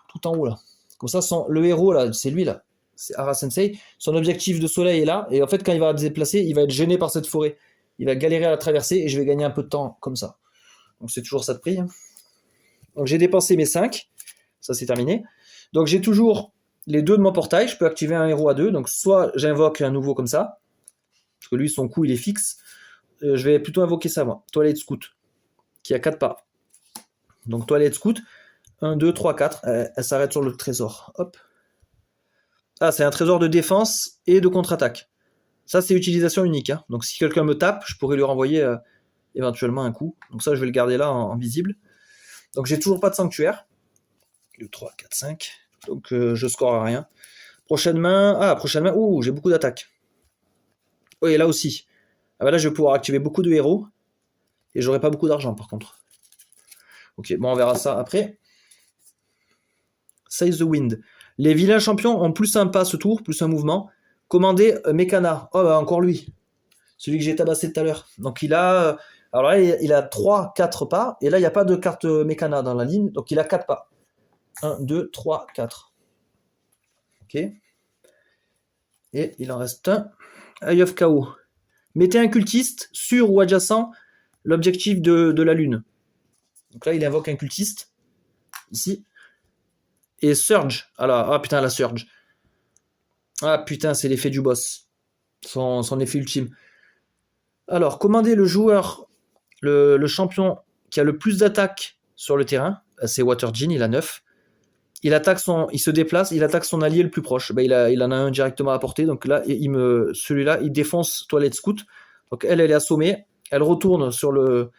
Tout en haut, là. Comme ça, le héros, là, c'est lui, là. C'est Hara Sensei. Son objectif de soleil est là. Et en fait, quand il va se déplacer, il va être gêné par cette forêt. Il va galérer à la traverser, et je vais gagner un peu de temps, comme ça. Donc, c'est toujours ça de prix. Hein. Donc, j'ai dépensé mes 5. Ça, c'est terminé. Donc, j'ai toujours les 2 de mon portail. Je peux activer un héros à 2. Donc, soit j'invoque un nouveau comme ça. Parce que lui, son coup, il est fixe. Je vais plutôt invoquer ça, moi. Toilette Scout. Qui a 4 pas. Donc, Toilette Scout. 1, 2, 3, 4. Elle s'arrête sur le trésor. Hop. Ah, c'est un trésor de défense et de contre-attaque. Ça, c'est utilisation unique. Hein. Donc, si quelqu'un me tape, je pourrais lui renvoyer éventuellement un coup. Donc, ça, je vais le garder là en visible. Donc, j'ai toujours pas de sanctuaire. 2, 3, 4, 5. Donc, je score à rien. Prochaine main. Ouh, j'ai beaucoup d'attaques. Oui, et là aussi. Là, je vais pouvoir activer beaucoup de héros. Et j'aurai pas beaucoup d'argent, par contre. Ok, bon, on verra ça après. Seize the Wind. Les vilains champions ont plus un pas ce tour, plus un mouvement. Commander Mekana. Oh, encore lui. Celui que j'ai tabassé tout à l'heure. Donc, il a... alors là, il a 3, 4 pas. Et là, il n'y a pas de carte Mekana dans la ligne. Donc, il a 4 pas. 1, 2, 3, 4. Ok. Et il en reste un. Eye of Chaos. Mettez un cultiste sur ou adjacent l'objectif de la lune. Donc là, il invoque un cultiste. Ici. Et Surge. Ah putain, la Surge. Ah putain, c'est l'effet du boss. Son effet ultime. Alors, commandez le joueur, le champion qui a le plus d'attaques sur le terrain. C'est Waterjin, il a 9. Il se déplace, il attaque son allié le plus proche. Il en a un directement à portée. Donc là, celui-là, il défonce Toilette Scout. Donc elle est assommée. Elle retourne sur le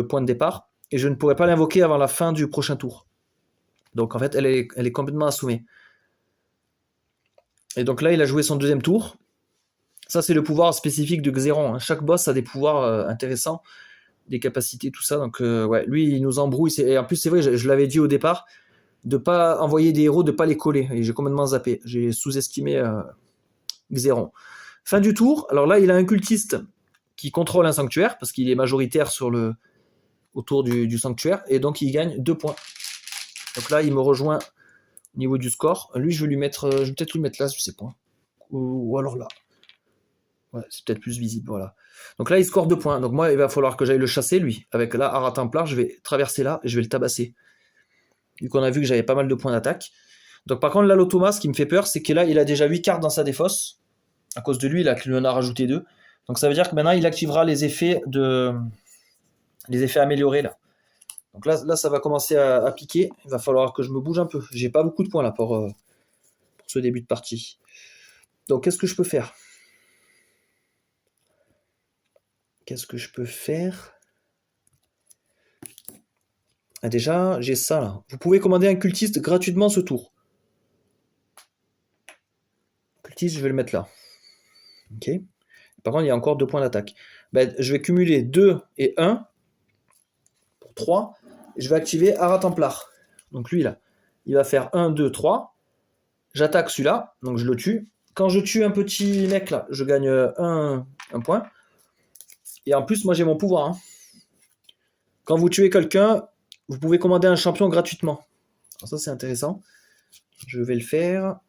point de départ. Et je ne pourrai pas l'invoquer avant la fin du prochain tour. Donc en fait, elle est complètement assommée. Et donc là, il a joué son deuxième tour. Ça, c'est le pouvoir spécifique de Xeron. Hein. Chaque boss a des pouvoirs intéressants, des capacités, tout ça. Donc ouais, lui, il nous embrouille. Et en plus, c'est vrai, je l'avais dit au départ, de pas envoyer des héros, de pas les coller. Et j'ai complètement zappé. J'ai sous-estimé Xeron. Fin du tour. Alors là, il a un cultiste qui contrôle un sanctuaire, parce qu'il est majoritaire autour du sanctuaire. Et donc, il gagne 2 points. Donc là, il me rejoint au niveau du score. Lui, je vais peut-être le mettre là, je sais pas. Ou alors là. Ouais, c'est peut-être plus visible, voilà. Donc là, il score 2 points. Donc moi, il va falloir que j'aille le chasser, lui. Avec là, Hara Templar, je vais traverser là et je vais le tabasser. Vu qu'on a vu que j'avais pas mal de points d'attaque. Donc par contre, là, l'Automa, ce qui me fait peur, c'est que là, il a déjà 8 cartes dans sa défausse. À cause de lui, il en a rajouté 2. Donc ça veut dire que maintenant, il activera les effets améliorés, là. Donc là, ça va commencer à piquer. Il va falloir que je me bouge un peu. J'ai pas beaucoup de points là pour ce début de partie. Donc qu'est-ce que je peux faire ? Déjà, j'ai ça là. Vous pouvez commander un cultiste gratuitement ce tour. Cultiste, je vais le mettre là. Ok. Par contre, il y a encore 2 points d'attaque. Je vais cumuler 2 et 1 pour 3. Et je vais activer Hara Templar. Donc lui là, il va faire 1, 2, 3. J'attaque celui-là, donc je le tue. Quand je tue un petit mec là, je gagne un point. Et en plus, moi j'ai mon pouvoir. Hein. Quand vous tuez quelqu'un, vous pouvez commander un champion gratuitement. Alors ça, c'est intéressant. Je vais le faire.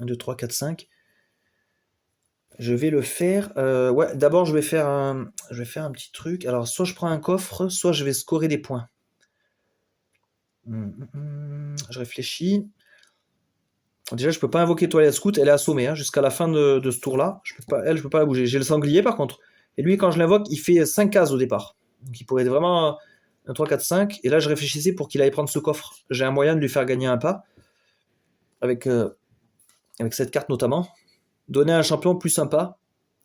1, 2, 3, 4, 5. Je vais le faire. Ouais, d'abord, je vais faire un petit truc. Alors, soit je prends un coffre, soit je vais scorer des points. Je réfléchis. Déjà, je peux pas invoquer Toilette Scout. Elle est assommée hein, jusqu'à la fin de ce tour-là. Je peux pas la bouger. J'ai le sanglier, par contre. Et lui, quand je l'invoque, il fait 5 cases au départ. Donc, il pourrait vraiment 1, 3, 4, 5. Et là, je réfléchissais pour qu'il aille prendre ce coffre. J'ai un moyen de lui faire gagner un pas. Avec cette carte notamment. Donner un champion plus sympa.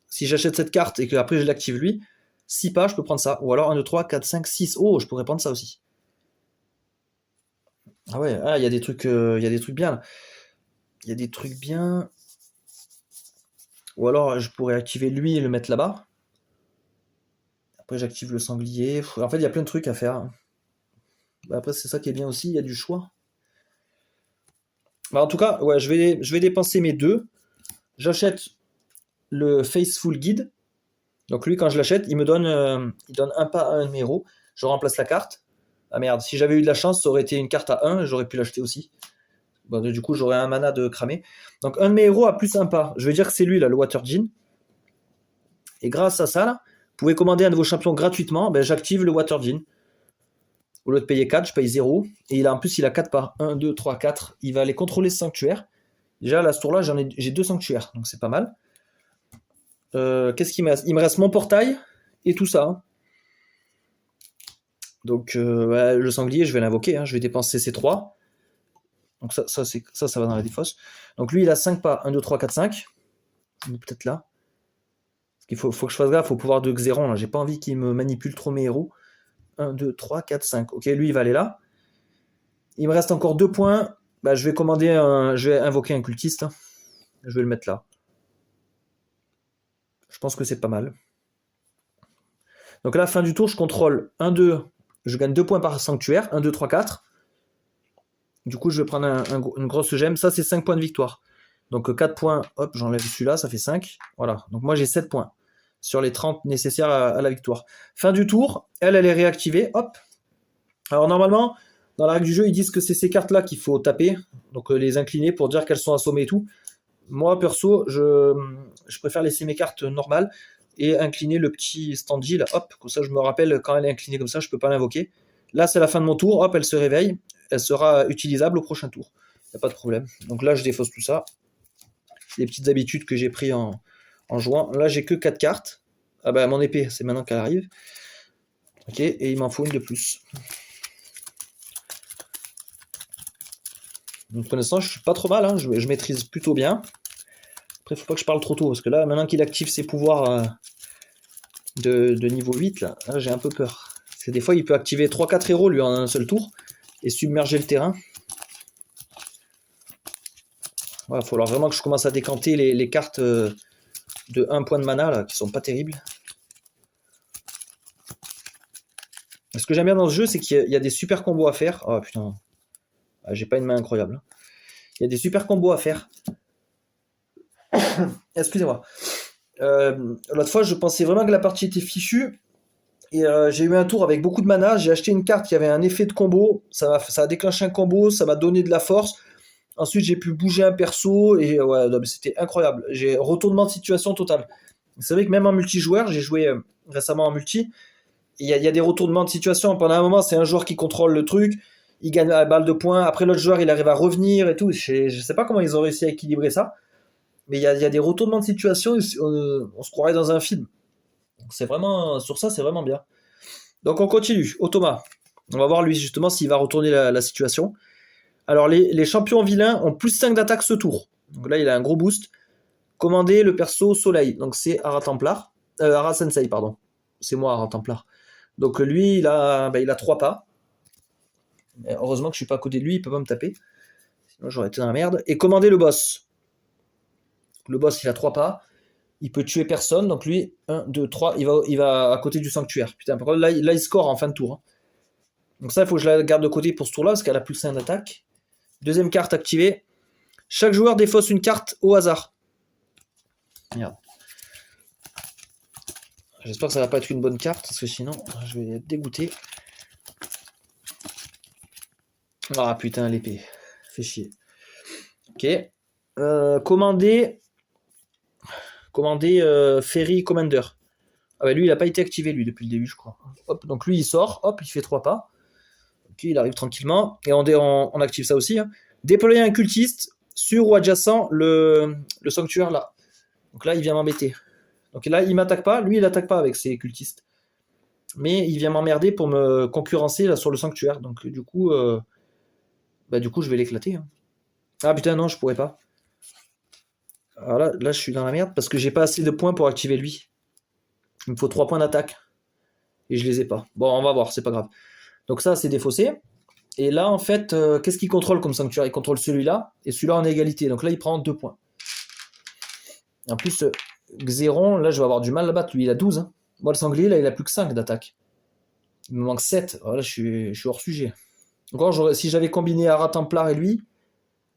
Si j'achète cette carte et qu'après je l'active lui, 6 pas, je peux prendre ça. Ou alors 1, 2, 3, 4, 5, 6. Oh, je pourrais prendre ça aussi. Ah ouais, il y a des trucs bien. Là. Il y a des trucs bien. Ou alors je pourrais activer lui et le mettre là-bas. Après j'active le sanglier. En fait, il y a plein de trucs à faire. Après, c'est ça qui est bien aussi, il y a du choix. En tout cas, ouais, je vais dépenser mes 2. J'achète le Faithful Guide. Donc lui, quand je l'achète, il donne un pas à un de mes héros. Je remplace la carte. Ah merde, si j'avais eu de la chance, ça aurait été une carte à 1, j'aurais pu l'acheter aussi. Bon, du coup, j'aurais un mana de cramé. Donc un de mes héros a plus un pas. Je vais dire que c'est lui, là, le Water Djinn. Et grâce à ça, là, vous pouvez commander un de vos champions gratuitement. Ben, j'active le Water Djinn. Au lieu de payer 4, je paye 0. Et en plus, il a 4 pas. 1, 2, 3, 4. Il va aller contrôler ce sanctuaire. Déjà, là, ce tour-là, j'ai 2 sanctuaires. Donc c'est pas mal. Qu'est-ce qu'il me reste? Il me reste mon portail et tout ça. Donc le sanglier, je vais l'invoquer. Hein. Je vais dépenser ces 3. Donc ça va dans la défausse. Donc lui, il a 5 pas. 1, 2, 3, 4, 5. Peut-être là. Parce qu'il faut que je fasse gaffe au pouvoir de Xéron. Là. J'ai pas envie qu'il me manipule trop mes héros. 1, 2, 3, 4, 5. Ok, lui, il va aller là. Il me reste encore 2 points. Bah, je vais invoquer un cultiste. Hein. Je vais le mettre là. Je pense que c'est pas mal. Donc à la fin du tour, je contrôle 1, 2. Je gagne 2 points par sanctuaire. 1, 2, 3, 4. Du coup, je vais prendre une grosse gemme. Ça, c'est 5 points de victoire. Donc 4 points, hop, j'enlève celui-là, ça fait 5. Voilà. Donc moi, j'ai 7 points sur les 30 nécessaires à la victoire. Fin du tour, elle est réactivée. Hop. Alors normalement, dans la règle du jeu, ils disent que c'est ces cartes-là qu'il faut taper. Donc les incliner pour dire qu'elles sont assommées et tout. Moi, perso, je préfère laisser mes cartes normales et incliner le petit standy là. Hop, comme ça, je me rappelle quand elle est inclinée comme ça, je peux pas l'invoquer. Là, c'est la fin de mon tour. Hop, elle se réveille. Elle sera utilisable au prochain tour. Il n'y a pas de problème. Donc là, je défausse tout ça. Les petites habitudes que j'ai pris en jouant. Là, j'ai que 4 cartes. Ah bah, mon épée, c'est maintenant qu'elle arrive. Ok, et il m'en faut une de plus. Donc pour l'instant, je suis pas trop mal. Hein. Je maîtrise plutôt bien. Après, il faut pas que je parle trop tôt. Parce que là, maintenant qu'il active ses pouvoirs de niveau 8, là j'ai un peu peur. Parce que des fois, il peut activer 3-4 héros, lui, en un seul tour. Et submerger le terrain. Il va falloir vraiment que je commence à décanter les cartes de 1 point de mana là, qui sont pas terribles. Ce que j'aime bien dans ce jeu, c'est qu'il y a des super combos à faire. Oh putain, j'ai pas une main incroyable. Il y a des super combos à faire. Excusez-moi. L'autre fois, je pensais vraiment que la partie était fichue. Et j'ai eu un tour avec beaucoup de mana. J'ai acheté une carte qui avait un effet de combo. Ça a déclenché un combo. Ça m'a donné de la force. Ensuite, j'ai pu bouger un perso. Et ouais, c'était incroyable. J'ai retournement de situation total. C'est vrai que même en multijoueur, j'ai joué récemment en multi. Il y a des retournements de situation. Pendant un moment, c'est un joueur qui contrôle le truc. Il gagne la balle de points. Après, l'autre joueur, il arrive à revenir et tout. Je sais pas comment ils ont réussi à équilibrer ça. Mais il y a des retournements de situation. On se croirait dans un film. C'est vraiment, sur ça, c'est vraiment bien. Donc on continue. Thomas. On va voir lui justement s'il va retourner la situation. Alors les champions vilains ont plus 5 d'attaque ce tour. Donc là il a un gros boost. Commander le perso Soleil. Donc c'est Ara Templar. Ara Sensei, pardon. C'est moi Ara Templar. Donc lui il a 3 pas. Mais heureusement que je suis pas à côté de lui, il peut pas me taper. Sinon j'aurais été dans la merde. Et commander le boss. Le boss il a 3 pas. Il peut tuer personne, donc lui, 1, 2, 3, il va à côté du sanctuaire. Putain, par contre, là, il score en fin de tour. Hein. Donc ça, il faut que je la garde de côté pour ce tour-là, parce qu'elle a plus 1 d'attaque. Deuxième carte activée. Chaque joueur défausse une carte au hasard. Merde. J'espère que ça va pas être une bonne carte, parce que sinon, je vais être dégoûté. Ah putain, l'épée. Fait chier. Ok. Commander Ferry Commander. Ah bah lui, il a pas été activé, lui, depuis le début, je crois. Hop, donc lui, il sort, hop, il fait 3 pas. Ok, il arrive tranquillement. Et on active ça aussi. Hein. Déployer un cultiste sur ou adjacent le sanctuaire là. Donc là, il vient m'embêter. Donc là, il m'attaque pas. Lui, il attaque pas avec ses cultistes. Mais il vient m'emmerder pour me concurrencer là sur le sanctuaire. Donc du coup, je vais l'éclater, hein. Ah putain, non, je pourrais pas. Alors là, je suis dans la merde parce que j'ai pas assez de points pour activer lui. Il me faut 3 points d'attaque. Et je les ai pas. Bon, on va voir, c'est pas grave. Donc ça, c'est défaussé. Et là, en fait, qu'est-ce qu'il contrôle comme sanctuaire? Il contrôle celui-là et celui-là en égalité. Donc là, il prend 2 points. En plus, Xéron, là, je vais avoir du mal à battre. Lui, il a 12, hein. Moi, le sanglier, là, il a plus que 5 d'attaque. Il me manque 7. Voilà, je suis hors sujet. Encore, si j'avais combiné Ara Templar et lui,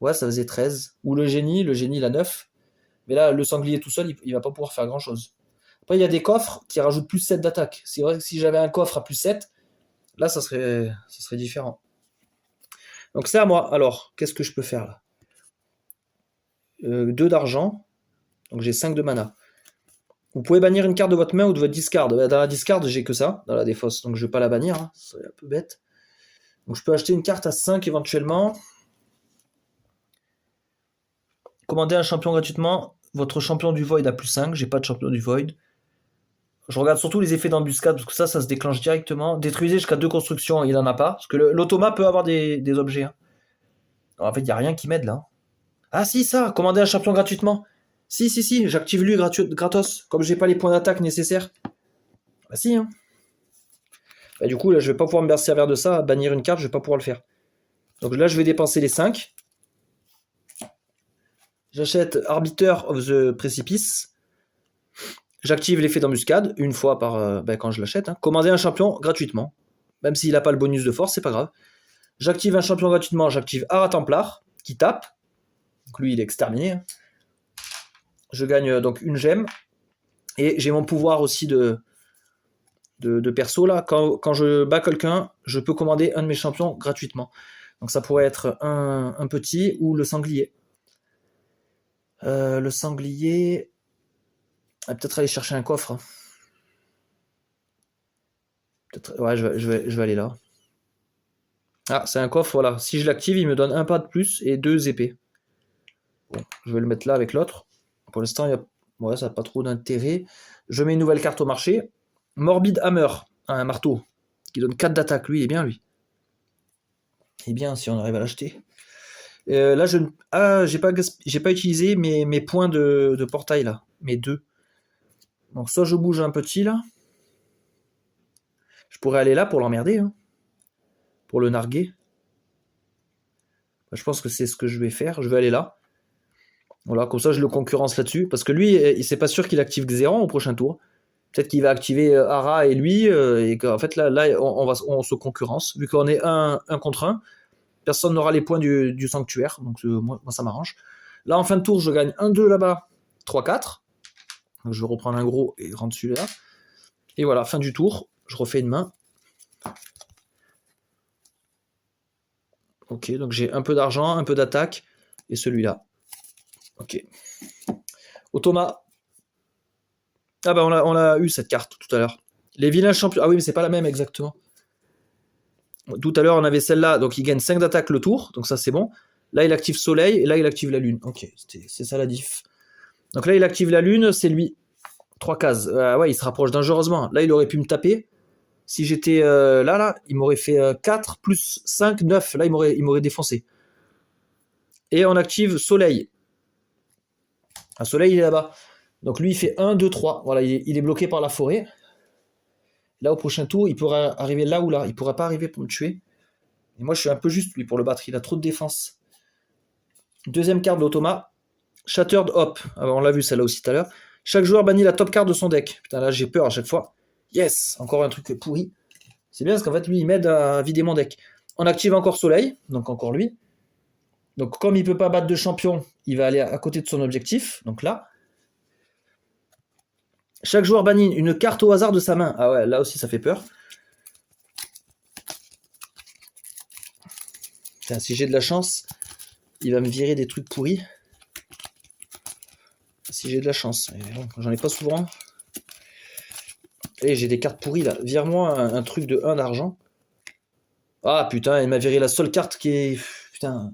ouais, ça faisait 13. Ou le génie, il a 9. Mais là, le sanglier tout seul, il va pas pouvoir faire grand-chose. Après, il y a des coffres qui rajoutent plus 7 d'attaque. C'est vrai que si j'avais un coffre à plus 7, là, ça serait différent. Donc c'est à moi. Alors, qu'est-ce que je peux faire là 2 d'argent. Donc j'ai 5 de mana. Vous pouvez bannir une carte de votre main ou de votre discard. Dans la discard, j'ai que ça, dans la défausse. Donc je vais pas la bannir, hein. C'est un peu bête. Donc je peux acheter une carte à 5 éventuellement. Commander un champion gratuitement. Votre champion du Void a plus 5. J'ai pas de champion du Void. Je regarde surtout les effets d'embuscade, parce que ça se déclenche directement. Détruisez jusqu'à 2 constructions, il en a pas. Parce que l'automa peut avoir des objets, hein. Alors, en fait, il n'y a rien qui m'aide là. Ah si, ça, commander un champion gratuitement. Si, j'active lui gratos, comme j'ai pas les points d'attaque nécessaires. Bah si, hein. Bah, du coup, là, je vais pas pouvoir me servir de ça, bannir une carte, je vais pas pouvoir le faire. Donc là, je vais dépenser les 5. J'achète Arbiter of the Precipice. J'active l'effet d'embuscade, une fois quand je l'achète, hein. Commander un champion gratuitement. Même s'il n'a pas le bonus de force, c'est pas grave. J'active un champion gratuitement, j'active Ara Templar, qui tape. Donc lui, il est exterminé, hein. Je gagne donc une gemme. Et j'ai mon pouvoir aussi de perso là. Quand je bats quelqu'un, je peux commander un de mes champions gratuitement. Donc ça pourrait être un petit ou le sanglier. Le sanglier... peut-être aller chercher un coffre, hein. Ouais, je vais aller là. Ah, c'est un coffre, voilà. Si je l'active, il me donne un pas de plus et 2 épées. Bon, je vais le mettre là avec l'autre. Pour l'instant, ça n'a pas trop d'intérêt. Je mets une nouvelle carte au marché. Morbid Hammer, un marteau, qui donne 4 d'attaque. Lui, il est bien, lui. Il est bien si on arrive à l'acheter. Là, j'ai pas utilisé mes points de portail, là. Mes 2. Donc, soit je bouge un petit, là. Je pourrais aller là pour l'emmerder, hein. Pour le narguer. Je pense que c'est ce que je vais faire. Je vais aller là. Voilà, comme ça, je le concurrence là-dessus. Parce que lui, c'est pas sûr qu'il active Xéron au prochain tour. Peut-être qu'il va activer Ara et lui, et qu'en fait, là on se concurrence. Vu qu'on est un contre un, personne n'aura les points du sanctuaire. Donc, moi, ça m'arrange. Là, en fin de tour, je gagne 1-2 là-bas, 3-4. Donc, je vais reprendre un gros et rendre celui-là. Et voilà, fin du tour. Je refais une main. Ok, donc j'ai un peu d'argent, un peu d'attaque. Et celui-là. Ok. Automa. Ah bah on l'a eu cette carte tout à l'heure. Les vilains champions. Ah oui, mais c'est pas la même exactement. Tout à l'heure, on avait celle-là, donc il gagne 5 d'attaque le tour, donc ça c'est bon. Là, il active Soleil, et là, il active la Lune. Ok, c'est ça la diff. Donc là, il active la Lune, c'est lui. 3 cases. Ouais, il se rapproche dangereusement. Là, il aurait pu me taper. Si j'étais là, il m'aurait fait 4 plus 5, 9. Là, il m'aurait défoncé. Et on active Soleil. Un Soleil, il est là-bas. Donc lui, il fait 1, 2, 3. Voilà, il est bloqué par la forêt. Là, au prochain tour, il pourra arriver là ou là. Il pourra pas arriver pour me tuer. Et moi, je suis un peu juste, lui, pour le battre. Il a trop de défense. Deuxième carte d'automa. Shattered Hop. Alors, on l'a vu celle-là aussi tout à l'heure. Chaque joueur bannit la top carte de son deck. Putain, là, j'ai peur à chaque fois. Yes, encore un truc pourri. C'est bien parce qu'en fait, lui, il m'aide à vider mon deck. On active encore Soleil, donc encore lui. Donc, comme il peut pas battre de champion, il va aller à côté de son objectif. Donc là. Chaque joueur bannit une carte au hasard de sa main. Ah ouais, là aussi, ça fait peur. Putain, si j'ai de la chance, il va me virer des trucs pourris. Si j'ai de la chance. Bon, j'en ai pas souvent. Et j'ai des cartes pourries là. Vire-moi un truc de 1 d'argent. Ah putain, il m'a viré la seule carte qui est... Putain.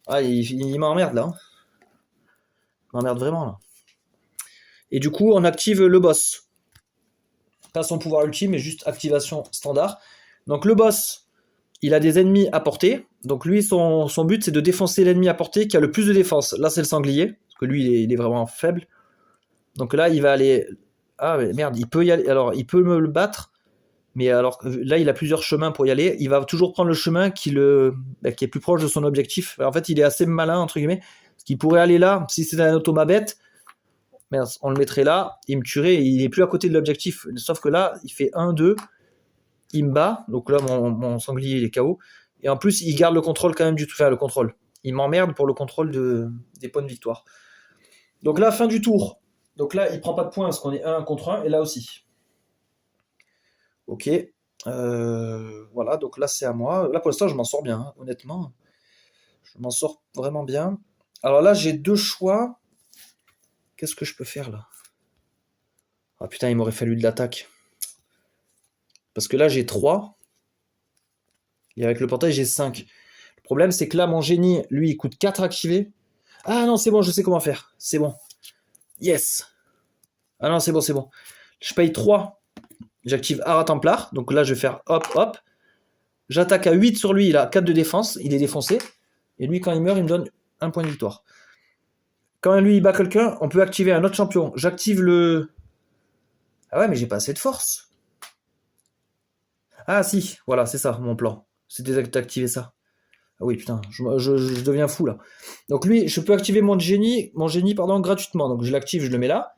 Ah, il m'emmerde là. Il m'emmerde vraiment là. Et du coup, on active le boss. Pas son pouvoir ultime, mais juste activation standard. Donc le boss, il a des ennemis à portée. Donc lui, son but, c'est de défoncer l'ennemi à portée qui a le plus de défense. Là, c'est le sanglier, parce que lui, il est vraiment faible. Donc là, il va aller... Ah mais merde, il peut y aller. Alors, il peut me le battre, mais alors là, il a plusieurs chemins pour y aller. Il va toujours prendre le chemin qui est plus proche de son objectif. En fait, il est assez malin, entre guillemets, parce qu'il pourrait aller là, si c'était un automabette. Merde, on le mettrait là, il me tuerait, et il est plus à côté de l'objectif. Sauf que là, il fait 1, 2, il me bat, donc là, mon sanglier, il est KO. Et en plus, il garde le contrôle quand même du tout. Enfin, le contrôle. Il m'emmerde pour le contrôle des points de victoire. Donc là, fin du tour. Donc là, il prend pas de points parce qu'on est 1 contre 1, et là aussi. Ok. Voilà, donc là, c'est à moi. Là, pour l'instant, je m'en sors bien, hein, honnêtement. Je m'en sors vraiment bien. Alors là, j'ai 2 choix. Qu'est-ce que je peux faire, là? Ah putain, il m'aurait fallu de l'attaque. Parce que là, j'ai 3. Et avec le portail, j'ai 5. Le problème, c'est que là, mon génie, lui, il coûte 4 activé. Ah non, c'est bon, je sais comment faire. C'est bon. Yes. Ah non, c'est bon, c'est bon. Je paye 3. J'active Hara Templar. Donc là, je vais faire hop, hop. J'attaque à 8 sur lui. Il a 4 de défense. Il est défoncé. Et lui, quand il meurt, il me donne 1 point de victoire. Quand lui, il bat quelqu'un, on peut activer un autre champion. J'active le... Ah ouais, mais j'ai pas assez de force. Ah si, voilà, c'est ça, mon plan. C'était d'activer ça. Ah oui, putain, je deviens fou, là. Donc lui, je peux activer mon génie, gratuitement. Donc je l'active, je le mets là.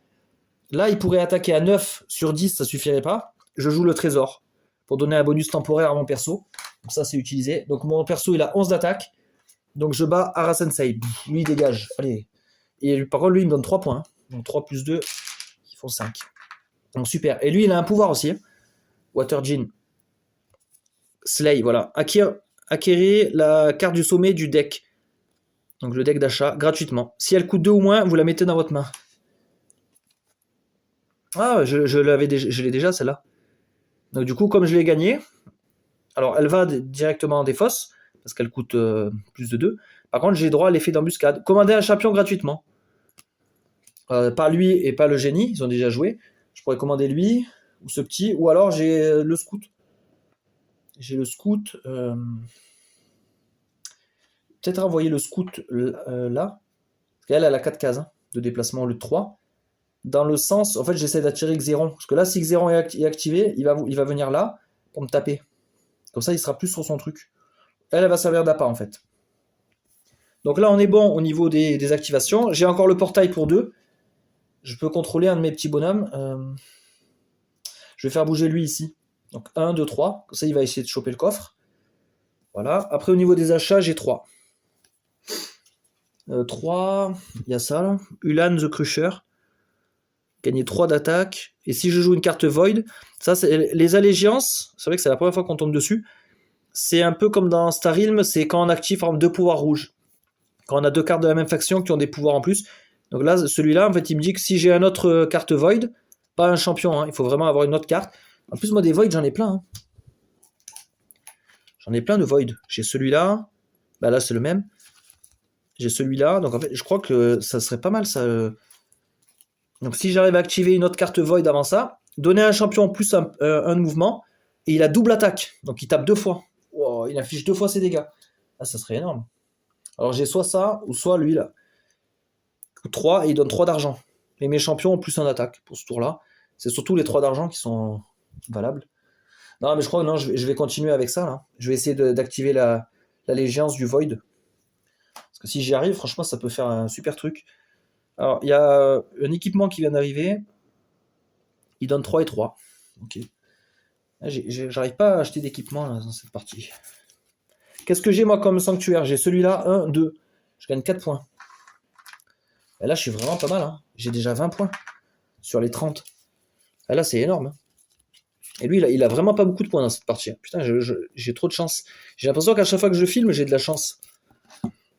Là, il pourrait attaquer à 9 sur 10, ça suffirait pas. Je joue le trésor pour donner un bonus temporaire à mon perso. Donc ça, c'est utilisé. Donc mon perso, il a 11 d'attaque. Donc je bats Hara Sensei. Lui, il dégage. Allez. Et par contre, lui, il me donne 3 points. Donc 3 plus 2, ils font 5. Donc super. Et lui, il a un pouvoir aussi. Water Djinn. Slay, voilà. Acquérir la carte du sommet du deck. Donc le deck d'achat, gratuitement. Si elle coûte 2 ou moins, vous la mettez dans votre main. Ah, je l'ai déjà, celle-là. Donc du coup, comme je l'ai gagnée, alors elle va directement en défausse, parce qu'elle coûte plus de 2. Par contre, j'ai droit à l'effet d'embuscade. Commander un champion gratuitement. Pas lui et pas le génie, ils ont déjà joué. Je pourrais commander lui, ou ce petit, ou alors j'ai le scout. J'ai le scout. Peut-être envoyer le scout là. Parce qu'elle, elle a 4 cases de déplacement au lieu de 3. Dans le sens, en fait, j'essaie d'attirer Xéron. Parce que là, si Xéron est activé, il va venir là pour me taper. Comme ça, il sera plus sur son truc. Elle va servir d'appât, en fait. Donc là, on est bon au niveau des activations. J'ai encore le portail pour 2. Je peux contrôler un de mes petits bonhommes. Je vais faire bouger lui ici. Donc 1, 2, 3. Comme ça, il va essayer de choper le coffre. Voilà. Après, au niveau des achats, j'ai 3. 3, il y a ça là. Ulan the Crusher. Gagner 3 d'attaque. Et si je joue une carte Void, ça, c'est les allégeances. C'est vrai que c'est la première fois qu'on tombe dessus. C'est un peu comme dans Star Realm, c'est quand on active par exemple 2 pouvoirs rouges. Quand on a 2 cartes de la même faction qui ont des pouvoirs en plus. Donc là, celui-là, en fait, il me dit que si j'ai une autre carte Void, pas un champion, hein, il faut vraiment avoir une autre carte. En plus, moi, des Void, j'en ai plein. Hein. J'en ai plein de Void. J'ai celui-là. Bah là, c'est le même. J'ai celui-là. Donc en fait, je crois que ça serait pas mal, ça. Donc si j'arrive à activer une autre carte Void avant ça, donner un champion plus un mouvement, et il a double attaque. Donc il tape 2 fois. Wow, il affiche 2 fois ses dégâts. Ah, ça serait énorme. Alors j'ai soit ça, ou soit lui là. 3, et il donne 3 d'argent. Et mes champions ont plus un attaque pour ce tour-là. C'est surtout les 3 d'argent qui sont valables. Non, mais je crois que non, je vais continuer avec ça. Là. Je vais essayer d'activer l'allégeance du Void. Parce que si j'y arrive, franchement, ça peut faire un super truc. Alors, il y a un équipement qui vient d'arriver. Il donne 3 et 3. Ok. J'arrive pas à acheter d'équipement dans cette partie. Qu'est-ce que j'ai moi comme sanctuaire? J'ai celui-là, 1, 2. Je gagne 4 points. Et là, je suis vraiment pas mal. Hein. J'ai déjà 20 points sur les 30. Et là, c'est énorme. Hein. Et lui, il a vraiment pas beaucoup de points dans cette partie. Putain, j'ai trop de chance. J'ai l'impression qu'à chaque fois que je filme, j'ai de la chance.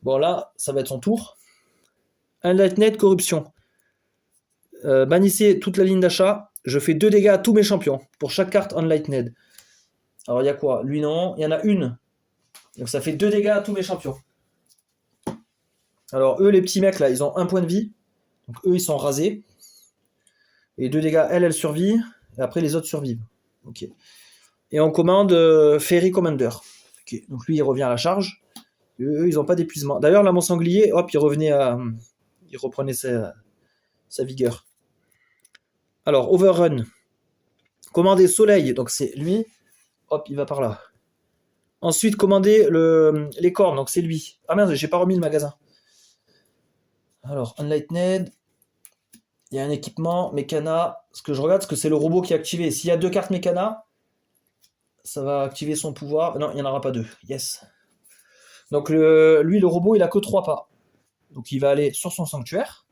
Bon, là, ça va être son tour. Enlightened Corruption. Bannissez toute la ligne d'achat. Je fais 2 dégâts à tous mes champions pour chaque carte Enlightened. Alors, il y a quoi? Lui, non. Il y en a une. Donc, ça fait 2 dégâts à tous mes champions. Alors, eux, les petits mecs, là, ils ont 1 point de vie. Donc, eux, ils sont rasés. Et 2 dégâts, elle survit. et après les autres survivent. Ok. Et on commande Ferry Commander. Ok. Donc lui, il revient à la charge. Et eux, ils n'ont pas d'épuisement. D'ailleurs, là, mon sanglier, hop, il reprenait sa vigueur. Alors, Overrun. Commander Soleil, donc c'est lui. Hop, il va par là. Ensuite, commander les cornes, donc c'est lui. Ah merde, j'ai pas remis le magasin. Alors, Unlightened. Il y a un équipement, Mécana. Ce que je regarde, c'est que c'est le robot qui est activé. S'il y a 2 cartes Mécana, ça va activer son pouvoir. Non, il n'y en aura pas 2. Yes. Donc lui, le robot, il a que 3 pas. Donc il va aller sur son sanctuaire.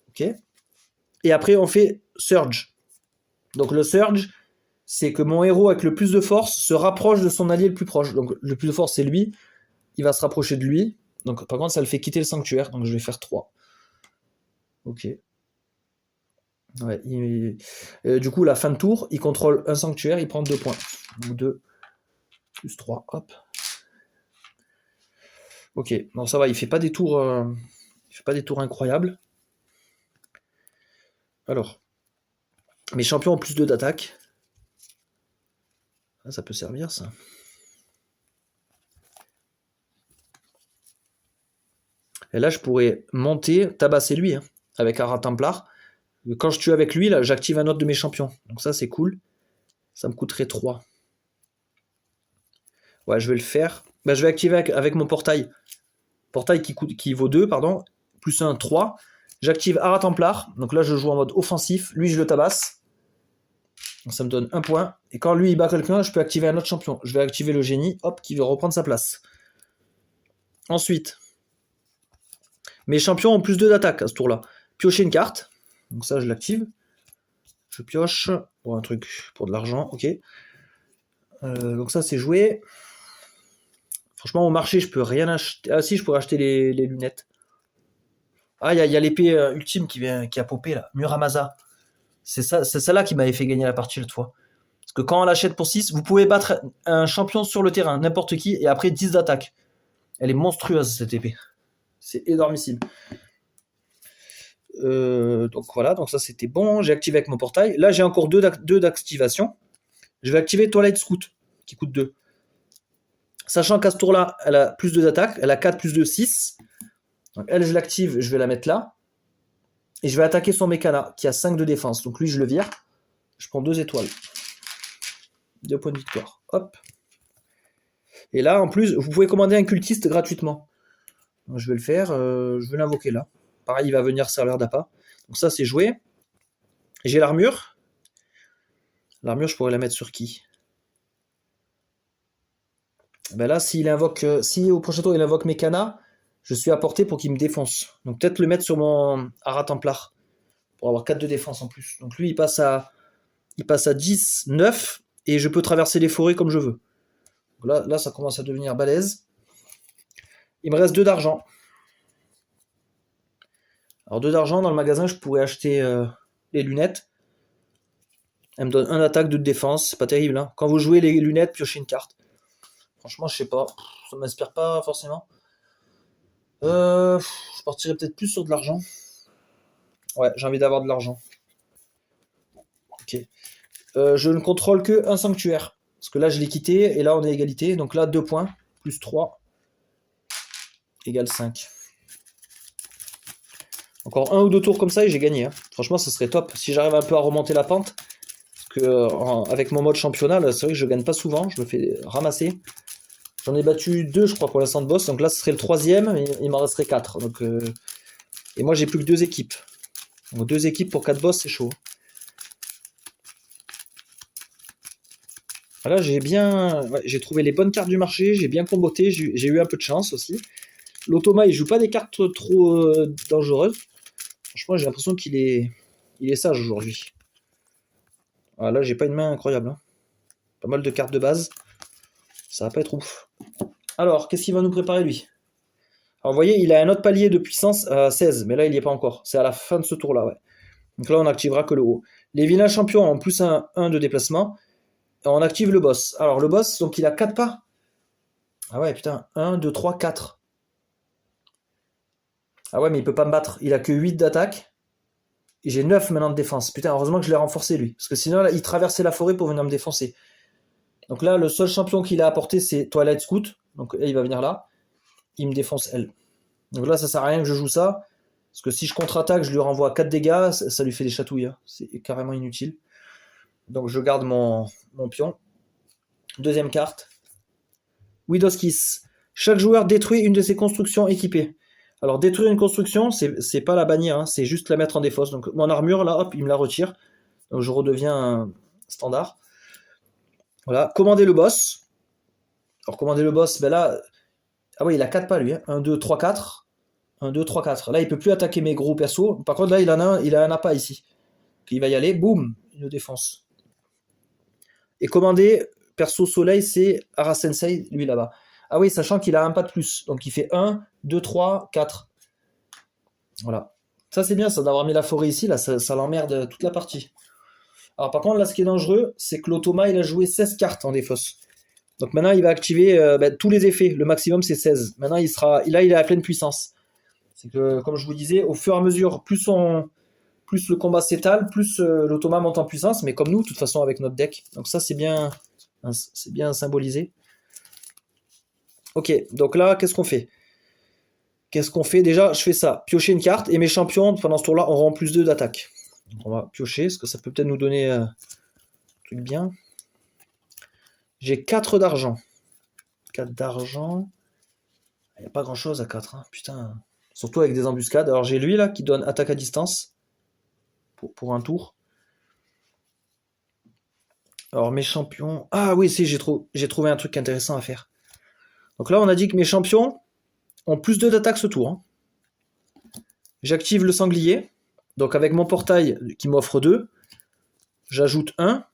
Ok. Et après, on fait Surge. Donc le Surge, c'est que mon héros avec le plus de force se rapproche de son allié le plus proche. Donc le plus de force, c'est lui. Il va se rapprocher de lui. Donc par contre, ça le fait quitter le sanctuaire. Donc je vais faire 3. Ok. Ouais, du coup, la fin de tour, il contrôle un sanctuaire, il prend 2 points. Donc 2 plus 3, hop. Ok, non ça va, il fait pas des tours incroyables. Alors, mes champions ont plus 2 d'attaque. Ça peut servir ça. Et là, je pourrais monter, tabasser lui, hein, avec Ara Templar. Quand je tue avec lui, là, j'active un autre de mes champions. Donc ça, c'est cool. Ça me coûterait 3. Ouais, je vais le faire. Bah, je vais activer avec mon portail. Portail qui vaut 2, pardon. Plus 1, 3. J'active Ara Templar. Donc là, je joue en mode offensif. Lui, je le tabasse. Donc ça me donne 1 point. Et quand lui, il bat quelqu'un, je peux activer un autre champion. Je vais activer le génie. Hop, qui va reprendre sa place. Ensuite, mes champions ont plus 2 d'attaque à ce tour-là. Piocher une carte. Donc ça, je l'active. Je pioche pour un truc, pour de l'argent. Ok. Donc ça, c'est joué. Franchement, au marché, je peux rien acheter. Ah si, je pourrais acheter les lunettes. Ah, il y a l'épée ultime qui a popé là. Muramasa. C'est celle-là qui m'avait fait gagner la partie l'autre fois. Parce que quand on l'achète pour 6, vous pouvez battre un champion sur le terrain, n'importe qui, et après 10 d'attaque. Elle est monstrueuse cette épée. C'est énormissime. Donc voilà, donc ça c'était bon. J'ai activé avec mon portail. Là j'ai encore 2 d'activation. Je vais activer Twilight Scout, qui coûte 2. Sachant qu'à ce tour-là, elle a plus 2 d'attaque. Elle a 4 plus 2, 6. Donc elle, je l'active, je vais la mettre là. Et je vais attaquer son Mécana, qui a 5 de défense. Donc lui, je le vire. Je prends 2 étoiles. 2 points de victoire. Hop. Et là, en plus, vous pouvez commander un cultiste gratuitement. Donc, je vais le faire. Je vais l'invoquer là. Pareil, il va venir servir d'appât. Donc ça, c'est joué. J'ai l'armure. L'armure, je pourrais la mettre sur qui? Ben là, si au prochain tour, il invoque Mécana, je suis à portée pour qu'il me défonce. Donc peut-être le mettre sur mon Ara Templar. Pour avoir 4 de défense en plus. Donc lui, il passe à 10, 9. Et je peux traverser les forêts comme je veux. Donc là, ça commence à devenir balèze. Il me reste 2 d'argent. Alors 2 d'argent, dans le magasin, je pourrais acheter les lunettes. Elle me donne 1 d'attaque, 2 de défense. C'est pas terrible. Hein. Quand vous jouez les lunettes, piochez une carte. Franchement, je sais pas. Ça m'inspire pas forcément. Je partirais peut-être plus sur de l'argent. Ouais, j'ai envie d'avoir de l'argent. Ok. Je ne contrôle que un sanctuaire. Parce que là, je l'ai quitté. Et là, on est à égalité. Donc là, 2 points. Plus 3. Égale 5. Encore 1 ou 2 tours comme ça et j'ai gagné. Hein. Franchement, ce serait top. Si j'arrive un peu à remonter la pente. Parce que avec mon mode championnat, c'est vrai que je gagne pas souvent. Je me fais ramasser. J'en ai battu 2, je crois, pour l'instant de boss. Donc là, ce serait le 3e. Et il m'en resterait 4. Donc, et moi, j'ai plus que 2 équipes. Donc 2 équipes pour 4 boss, c'est chaud. Là, j'ai trouvé les bonnes cartes du marché. J'ai bien comboté. J'ai eu un peu de chance aussi. L'automa, il joue pas des cartes trop dangereuses. Franchement, j'ai l'impression qu'il est sage aujourd'hui. Ah, là, j'ai pas une main incroyable. Hein. Pas mal de cartes de base. Ça va pas être ouf. Alors, qu'est-ce qu'il va nous préparer, lui? Alors, vous voyez, il a un autre palier de puissance à 16, mais là, il n'y est pas encore. C'est à la fin de ce tour-là, ouais. Donc là, on n'activera que le haut. Les vilains champions ont plus 1 de déplacement. Et on active le boss. Alors, le boss, donc, il a 4 pas. Ah ouais, putain. 1, 2, 3, 4. Ah ouais, mais il peut pas me battre. Il a que 8 d'attaque. Et j'ai 9 maintenant de défense. Putain, heureusement que je l'ai renforcé lui. Parce que sinon, là, il traversait la forêt pour venir me défoncer. Donc là, le seul champion qu'il a apporté, c'est Twilight Scout. Donc il va venir là. Il me défonce elle. Donc là, ça sert à rien que je joue ça. Parce que si je contre-attaque, je lui renvoie 4 dégâts. Ça lui fait des chatouilles. Hein. C'est carrément inutile. Donc je garde mon pion. Deuxième carte. Widow's Kiss. Chaque joueur détruit une de ses constructions équipées. Alors détruire une construction, c'est pas la bannir, hein, c'est juste la mettre en défausse. Donc mon armure, là, hop, il me la retire. Donc je redeviens standard. Voilà, commander le boss. Alors commander le boss, ben là... Ah oui, il a 4 pas lui. Hein. 1, 2, 3, 4. 1, 2, 3, 4. Là, il peut plus attaquer mes gros persos. Par contre, là, il a un appât ici. Il va y aller, boum, une défense. Et commander, perso soleil, c'est Arasensei, lui là-bas. Ah oui, sachant qu'il a un pas de plus. Donc il fait 1, 2, 3, 4. Voilà. Ça c'est bien, ça d'avoir mis la forêt ici, là, ça l'emmerde toute la partie. Alors par contre, là, ce qui est dangereux, c'est que l'automa, il a joué 16 cartes en défausse. Donc maintenant, il va activer tous les effets. Le maximum, c'est 16. Maintenant, il est à pleine puissance. C'est que, comme je vous disais, au fur et à mesure, plus le combat s'étale, plus l'automa monte en puissance, mais comme nous, de toute façon, avec notre deck. Donc ça, c'est bien symbolisé. Ok, donc là, qu'est-ce qu'on fait Déjà, je fais ça. Piocher une carte, et mes champions, pendant ce tour-là, auront plus 2 d'attaque. Donc on va piocher, parce que ça peut peut-être nous donner un truc bien. J'ai 4 d'argent. 4 d'argent. Il n'y a pas grand-chose à 4, hein. Putain. Surtout avec des embuscades. Alors j'ai lui, là, qui donne attaque à distance. Pour un tour. Alors mes champions... Ah oui, si, j'ai trouvé un truc intéressant à faire. Donc là, on a dit que mes champions ont plus 2 d'attaque ce tour. Hein. J'active le sanglier. Donc avec mon portail qui m'offre 2, j'ajoute 1.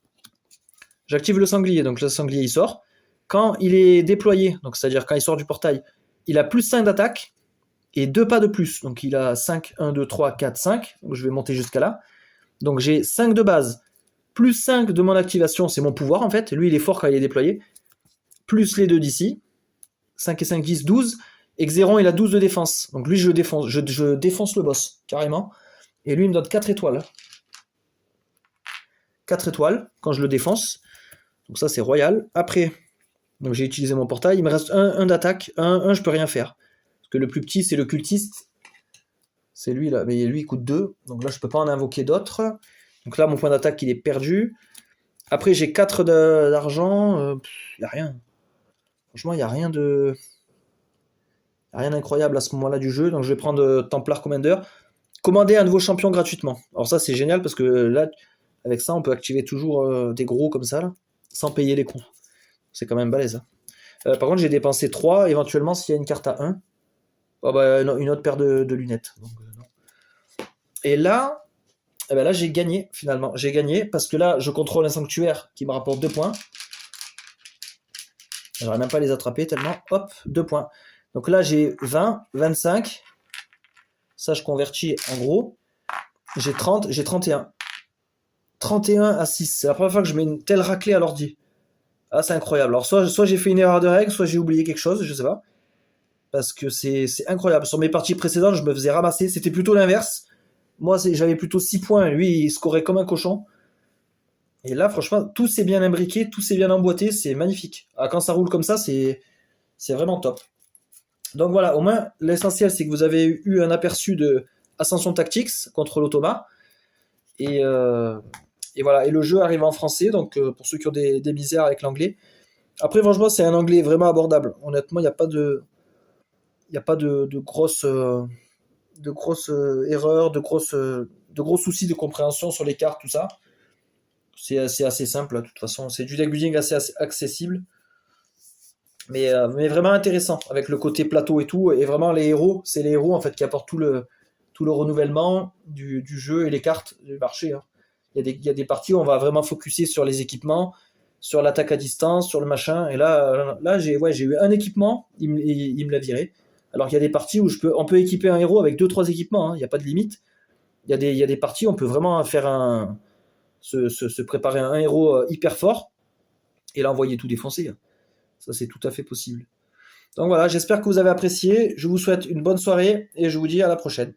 J'active le sanglier. Donc le sanglier, il sort. Quand il est déployé, donc c'est-à-dire quand il sort du portail, il a plus 5 d'attaque et 2 pas de plus. Donc il a 5, 1, 2, 3, 4, 5. Donc je vais monter jusqu'à là. Donc j'ai 5 de base. Plus 5 de mon activation, c'est mon pouvoir en fait. Lui, il est fort quand il est déployé. Plus les 2 d'ici. 5 et 5, 10, 12. Et Xéron, il a 12 de défense. Donc lui, je défonce le boss, carrément. Et lui, il me donne 4 étoiles. 4 étoiles quand je le défonce. Donc ça, c'est royal. Après, donc j'ai utilisé mon portail. Il me reste un d'attaque. Un, je peux rien faire. Parce que le plus petit, c'est le cultiste. C'est lui, là. Mais lui, il coûte 2. Donc là, je peux pas en invoquer d'autres. Donc là, mon point d'attaque, il est perdu. Après, j'ai 4 d'argent. Il n'y a rien. Franchement, il n'y a rien de... Rien d'incroyable à ce moment-là du jeu. Donc je vais prendre Templar Commander. Commander un nouveau champion gratuitement. Alors ça, c'est génial parce que là, avec ça, on peut activer toujours des gros comme ça, là, sans payer les coûts. C'est quand même balèze. Hein. Par contre, j'ai dépensé 3, éventuellement, s'il y a une carte à 1. Oh, bah, non, une autre paire de lunettes. Donc, non. Et là, là j'ai gagné, finalement. J'ai gagné parce que là, je contrôle un sanctuaire qui me rapporte 2 points. J'aurais même pas les attraper tellement. Hop, 2 points. Donc là, j'ai 20, 25. Ça, je convertis en gros. J'ai 30, j'ai 31. 31 à 6. C'est la première fois que je mets une telle raclée à l'ordi. Ah, c'est incroyable. Alors, soit j'ai fait une erreur de règle, soit j'ai oublié quelque chose, je sais pas. Parce que c'est incroyable. Sur mes parties précédentes, je me faisais ramasser. C'était plutôt l'inverse. Moi, j'avais plutôt 6 points. Lui, il scorait comme un cochon. Et là, franchement, tout s'est bien imbriqué, tout s'est bien emboîté. C'est magnifique. Ah, quand ça roule comme ça, c'est vraiment top. Donc voilà, au moins, l'essentiel, c'est que vous avez eu un aperçu de Ascension Tactics contre l'automa. Et voilà, et le jeu arrive en français, donc pour ceux qui ont des misères avec l'anglais. Après, franchement, c'est un anglais vraiment abordable. Honnêtement, il n'y a pas de grosses erreurs, de gros soucis de compréhension sur les cartes, tout ça. C'est assez simple, de toute façon. C'est du deck building assez accessible. Mais vraiment intéressant, avec le côté plateau et tout. Et vraiment, les héros, c'est les héros en fait qui apportent tout le renouvellement du jeu et les cartes du marché. Hein. Il y a des parties où on va vraiment focuser sur les équipements, sur l'attaque à distance, sur le machin. Et là j'ai eu un équipement, il me l'a viré. Alors qu'il y a des parties où on peut équiper un héros avec 2-3 équipements, hein, il n'y a pas de limite. Il y a des parties où on peut vraiment faire se préparer un héros hyper fort et l'envoyer tout défoncer. Ça, c'est tout à fait possible. Donc voilà, j'espère que vous avez apprécié. Je vous souhaite une bonne soirée et je vous dis à la prochaine.